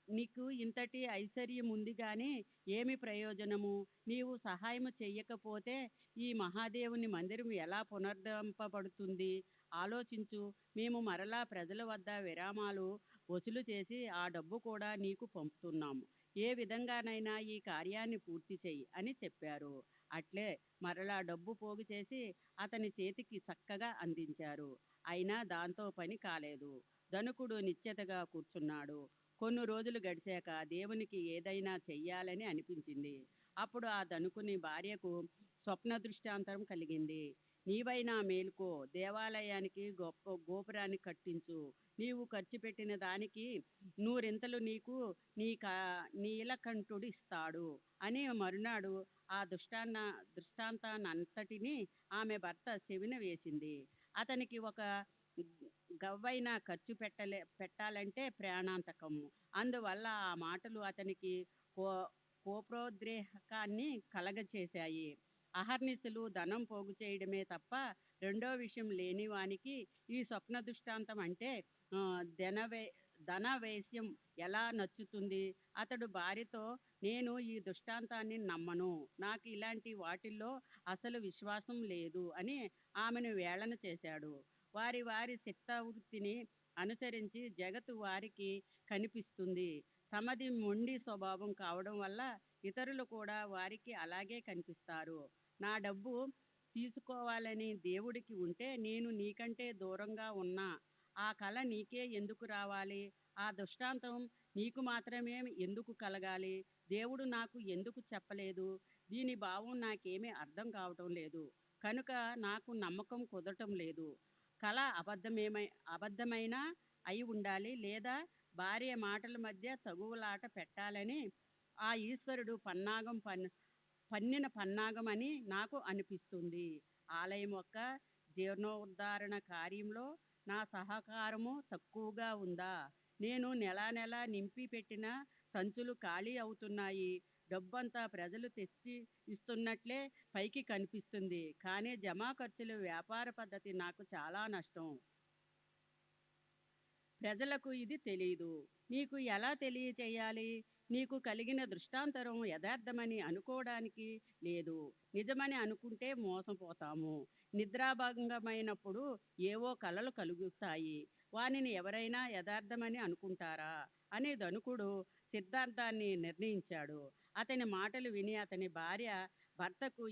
నీకు ఇంతటి ఐశ్వర్యముంది గాని ఏమి ప్రయోజనము? నీవు సహాయము చెయ్యకపోతే ఈ మహాదేవుని మందిరం ఎలా పునరుద్ధరింపబడుతుంది? ఆలోచించు. మేము మరలా ప్రజల వద్ద విరామాలు వసూలు చేసి ఆ డబ్బు కూడా నీకు పంపుతున్నాము. ఏ విధంగానైనా ఈ కార్యాన్ని పూర్తి చెయ్యి అని చెప్పారు. అట్లే మరలా డబ్బు పోగు చేసి అతని చేతికి చక్కగా అందించారు. అయినా దాంతో పని కాలేదు. ధనికుడు నిశ్చేతగా కూర్చున్నాడు. కొన్ని రోజులు గడిచాక దేవునికి ఏదైనా చెయ్యాలని అనిపించింది. అప్పుడు ఆ ధనికుని భార్యకు స్వప్న దృష్టాంతం కలిగింది. నీవైనా మేలుకో, దేవాలయానికి గోపురాన్ని కట్టించు. నీవు ఖర్చు పెట్టిన దానికి 100 నీకు నీ నీలకంఠుడు ఇస్తాడు అని మరునాడు ఆ దృష్టాంతాన్నంతటినీ ఆమె భర్త చెవిన వేసింది. అతనికి ఒక గవ్వైనా ఖర్చు పెట్టాలంటే ప్రాణాంతకము. అందువల్ల ఆ మాటలు అతనికి కోపోద్రేకాన్ని కలగచేశాయి. అహర్నిశలు ధనం పోగు చేయడమే తప్ప రెండో విషయం లేని వానికి ఈ స్వప్న దృష్టాంతం అంటే ధనవేశ్యం ఎలా నచ్చుతుంది? అతడు భార్యతో, నేను ఈ దృష్టాంతాన్ని నమ్మను, నాకు ఇలాంటి వాటిల్లో అసలు విశ్వాసం లేదు అని ఆమెను వేళన చేశాడు. వారి చిత్తవృత్తిని అనుసరించి జగత్తు వారికి కనిపిస్తుంది. తమది మొండి స్వభావం కావడం వల్ల ఇతరులు కూడా వారికి అలాగే కనిపిస్తారు. నా డబ్బు తీసుకోవాలని దేవుడికి ఉంటే నేను నీకంటే దూరంగా ఉన్నా ఆ కల నీకే ఎందుకు రావాలి? ఆ దృష్టాంతం నీకు మాత్రమే ఎందుకు కలగాలి? దేవుడు నాకు ఎందుకు చెప్పలేదు? దీని భావం నాకేమీ అర్థం కావటం లేదు కనుక నాకు నమ్మకం కుదరటం లేదు. కల అబద్ధమైనా అయి ఉండాలి, లేదా భార్య మాటల మధ్య తగువులాట పెట్టాలని ఆ ఈశ్వరుడు పన్నిన పన్నాగం అని నాకు అనిపిస్తుంది. ఆలయం యొక్క జీర్ణోద్ధరణ కార్యంలో నా సహకారము తక్కువగా ఉందా? నేను నెల నింపి పెట్టిన సంచులు ఖాళీ అవుతున్నాయి. డబ్బంతా ప్రజలు తెచ్చి ఇస్తున్నట్లే పైకి కనిపిస్తుంది, కానీ జమా ఖర్చుల వ్యాపార పద్ధతి నాకు చాలా నష్టం. ప్రజలకు ఇది తెలీదు. నీకు ఎలా తెలియచేయాలి? నీకు కలిగిన దృష్టాంతరం యథార్థమని అనుకోవడానికి లేదు. నిజమని అనుకుంటే మోసపోతాము. నిద్రాభంగమైనప్పుడు ఏవో కలలు కలుగుతాయి. వానిని ఎవరైనా యథార్థమని అనుకుంటారా అని ధనికుడు సిద్ధాంతాన్ని నిర్ణయించాడు. అతని మాటలు విని అతని భార్య భర్తకు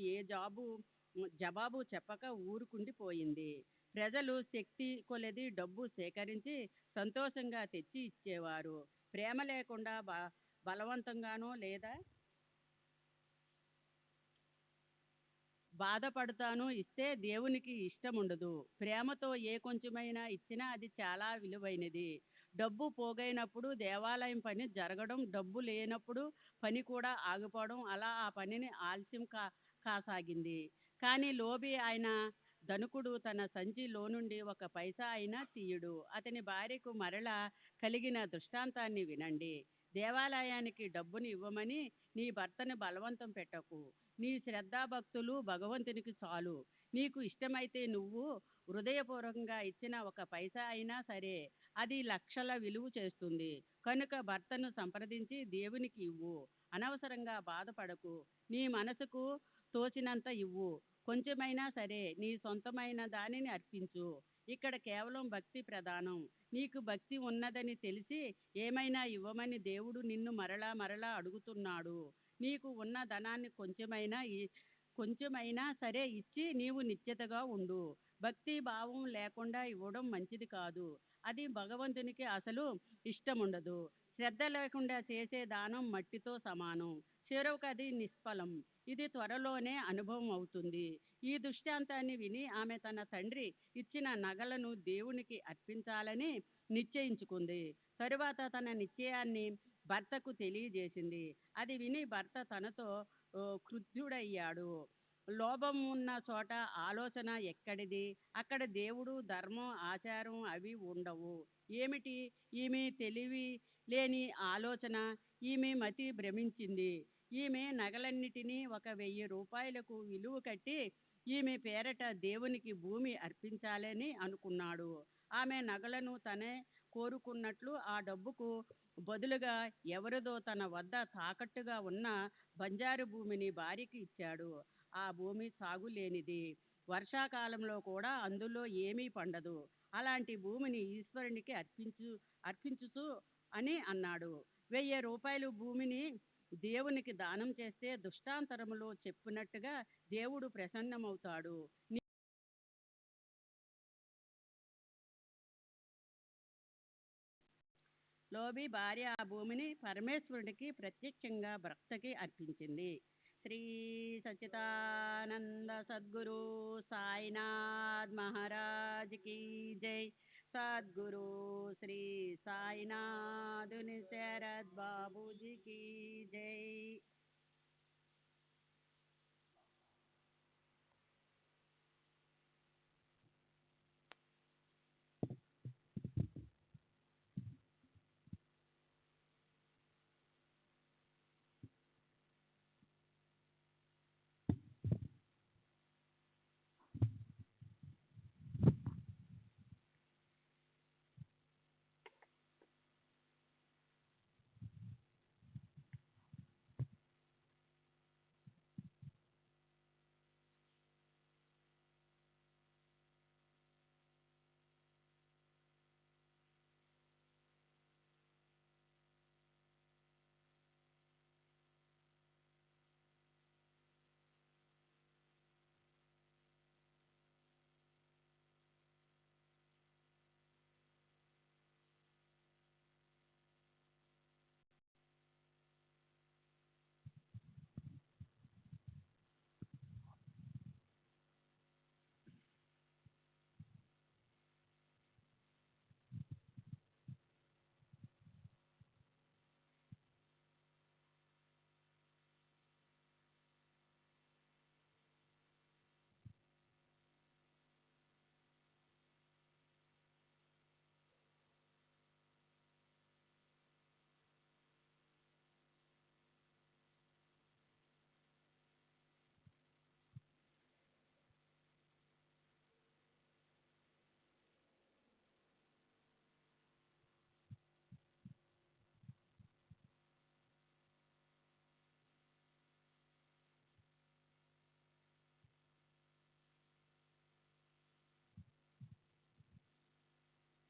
జవాబు చెప్పక ఊరుకుండిపోయింది. ప్రజలు శక్తి కొలది డబ్బు సేకరించి సంతోషంగా తెచ్చి ఇచ్చేవారు. ప్రేమ లేకుండా బలవంతంగానో లేదా బాధపడతాను ఇస్తే దేవునికి ఇష్టముండదు. ప్రేమతో ఏ కొంచెమైనా ఇచ్చినా అది చాలా విలువైనది. డబ్బు పోగైనప్పుడు దేవాలయం పని జరగడం, డబ్బు లేనప్పుడు పని కూడా ఆగిపోవడం, అలా ఆ పనిని ఆలస్యం కాసాగింది. కానీ లోబి అయిన ధనికుడు తన సంచిలో నుండి 1 పైసా అయినా తీయడు. అతని భార్యకు మరలా కలిగిన దృష్టాంతాన్ని వినండి. దేవాలయానికి డబ్బుని ఇవ్వమని నీ భర్తను బలవంతం పెట్టకు. నీ శ్రద్ధాభక్తులు భగవంతునికి చాలు. నీకు ఇష్టమైతే నువ్వు హృదయపూర్వకంగా ఇచ్చిన ఒక పైసా అయినా సరే అది లక్షల విలువ చేస్తుంది. కనుక భర్తను సంప్రదించి దేవునికి ఇవ్వు. అనవసరంగా బాధపడకు. నీ మనసుకు తోచినంత ఇవ్వు. కొంచెమైనా సరే నీ సొంతమైన దానిని అర్పించు. ఇక్కడ కేవలం భక్తి ప్రధానం. నీకు భక్తి ఉన్నదని తెలిసి ఏమైనా ఇవ్వమని దేవుడు నిన్ను మరలా మరలా అడుగుతున్నాడు. నీకు ఉన్న ధనాన్ని కొంచెమైనా సరే ఇచ్చి నీవు నిశ్చితగా ఉండు. భక్తి భావం లేకుండా ఇవ్వడం మంచిది కాదు. అది భగవంతునికి అసలు ఇష్టముండదు. శ్రద్ధ లేకుండా చేసే దానం మట్టితో సమానం. చివరకు అది నిష్ఫలం. ఇది త్వరలోనే అనుభవం అవుతుంది. ఈ దృష్టాంతాన్ని విని ఆమె తన తండ్రి ఇచ్చిన నగలను దేవునికి అర్పించాలని నిశ్చయించుకుంది. తరువాత తన నిశ్చయాన్ని భర్తకు తెలియజేసింది. అది విని భర్త తనతో క్రుద్ధుడయ్యాడు. లోభం ఉన్న చోట ఆలోచన ఎక్కడిది? అక్కడ దేవుడు, ధర్మం, ఆచారం అవి ఉండవు. ఏమిటి ఈమె తెలివి లేని ఆలోచన? ఈమె మతి భ్రమించింది. ఈమె నగలన్నిటినీ 1,000 రూపాయలకు విలువ కట్టి ఈమె పేరట దేవునికి భూమి అర్పించాలని అనుకున్నాడు. ఆమె నగలను తనే కోరుకున్నట్లు ఆ డబ్బుకు బదులుగా ఎవరిదో తన వద్ద తాకట్టుగా ఉన్న బంజారు భూమిని భార్యకి ఇచ్చాడు. ఆ భూమి సాగులేనిది. వర్షాకాలంలో కూడా అందులో ఏమీ పండదు. అలాంటి భూమిని ఈశ్వరునికి అర్పించుచు అని అన్నాడు. 1,000 రూపాయలు భూమిని దేవునికి దానం చేస్తే దృష్టాంతరములో చెప్పినట్టుగా దేవుడు ప్రసన్నమవుతాడు. లోబి భార్య ఆ భూమిని పరమేశ్వరుడికి ప్రత్యక్షంగా భక్తకి అర్పించింది. శ్రీ సచ్చిదానంద సద్గురు సాయినాథ్ మహారాజ్ కీ జై. సద్గురు శ్రీ సాయినాథ్ శరద్ బాబూజీ కీ జై.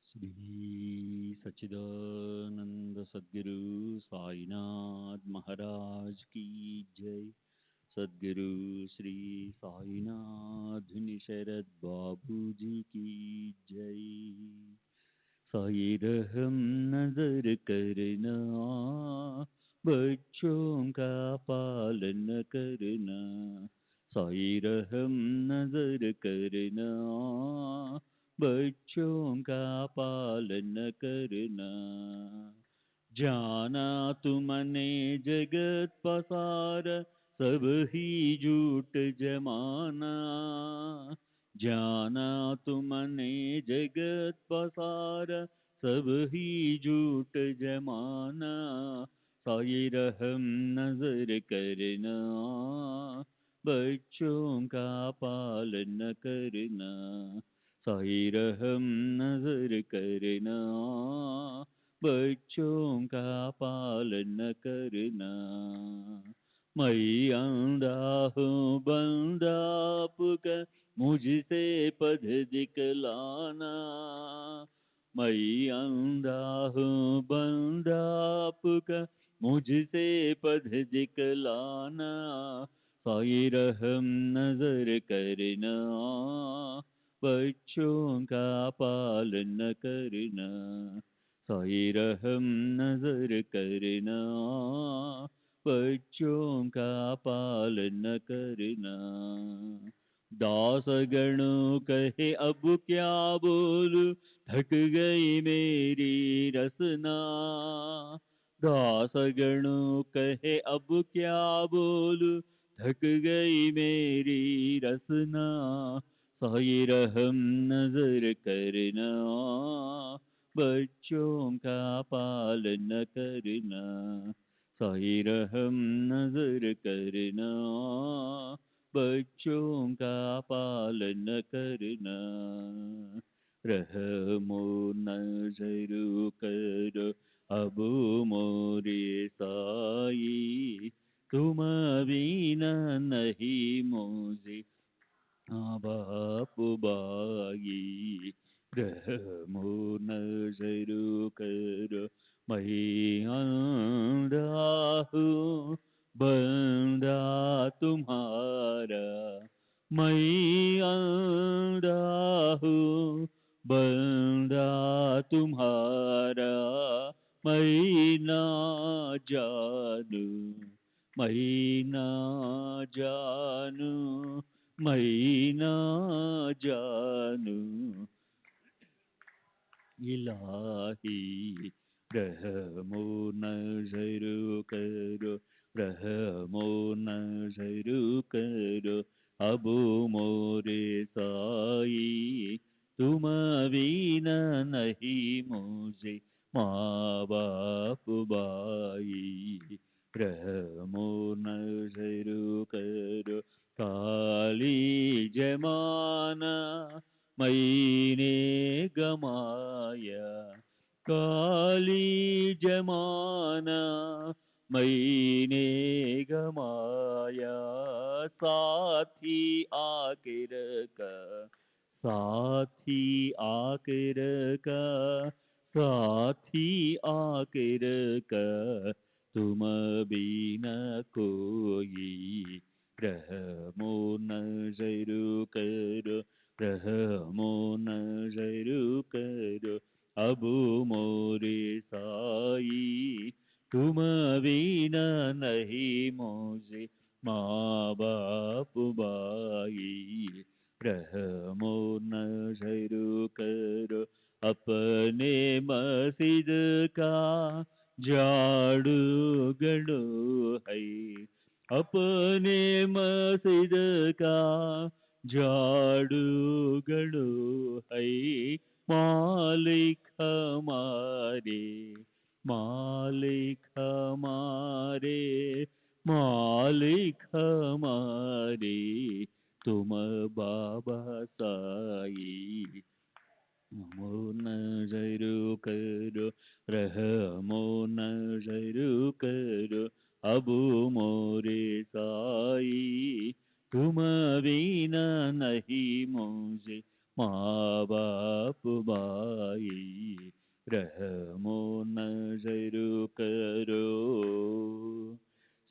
శ్రీ సచ్చిదానంద సద్గురు సాయినాథ్ మహారాజ్ కీ జై. సద్గురు శ్రీ సాయినాథ్ శరద్ బాబూజీ की जय. साई रहम नजर करना, बच्चों का पालन करना. साई रहम नजर करना, बच्चों का पालन करना. जाना तुमने जगत पसार, सब ही झूठ जमाना. जाना तुमने जगत पसार, सब ही झूठ जमाना, साये रहम नजर करना, बच्चों का पालन करना, साये रहम नजर करना, बच्चों का पालन करना। मैं अंधा हूँ बंदा आपका, मुझसे पद दिखलाना, मैं अंधा हूँ बंदा आपका, मुझसे पद दिखलाना, साये रहम नजर करना, बच्चों का पालन करना, साये रहम नजर करना, बच्चों का पालन करना। दास गणों कहे अब क्या बोलूं, थक गई मेरी रसना, दास गणों कहे अब क्या बोलूं, थक गई मेरी रसना, साये रहम नजर करना, बच्चों का पालन करना, साये रहम नजर करना, बच्चों का पालन करना। रहमो नजर करो अब मोरे साई, तुम बिना नहीं मुझे माँ बाप बाई, रहमो नजर करो मैं अंधा हूँ बंदा तुम्हारा, मैं अंधा हूँ बंदा तुम्हारा, मैं ना जानू, मैं ना जानू, मैं ना जानू, इलाही रहमो नजर करो, रहमो नजर करो अब मोरे साई, तुम बिना नहीं मुझे माँ बाप बाई, रहमो नजर करो काली जमाना मैंने गमाया, काली जमाना मैंने गमाया, साथी आखिर का, साथी आखिर का, साथी आखिर का, तुम बिना कोई, रहमो नजर करो, रहमो नजर करो अब मोरे साई, तुम बिना नहीं मुझे माँ बाप बाई, रहमो नजर करो अपने मस्जिद का झाड़ू गड़ो है, अपने मस्जिद का झाड़ू गड़ो है, मालिक हमारे, मालिक हमारे, मालिक हमारे, तुम बाबा साई, रहमो नजर करो, रहमो नजर करो अब मोरे साई, तुम बिना नहीं मुझे माँ बाप बाई, रहमो नजर करो।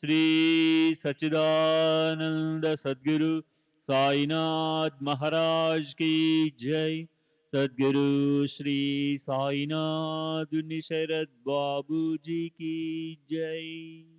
श्री सच्चिदानंद सद्गुरु साईनाथ महाराज की जय। सद्गुरु श्री साईनाथ निशरद बाबू जी की जय।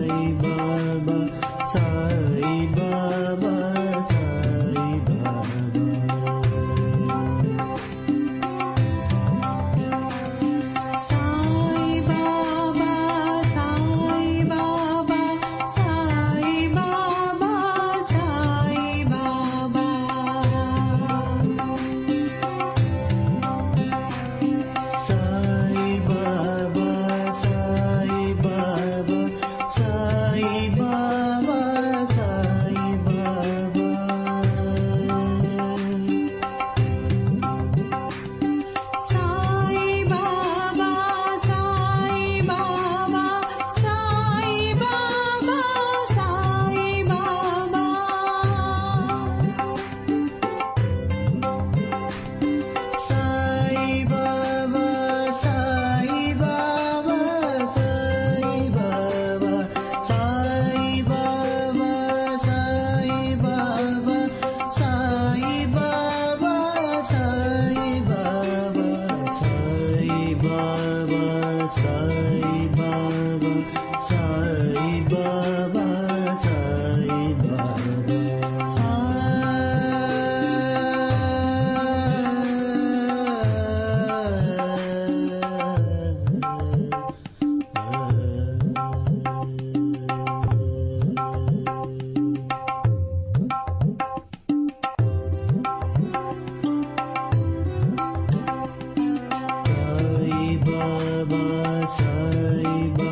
సాయి బాబా సాయి బాబా సాయి బాబా సాయి బాబా సాయి బాబా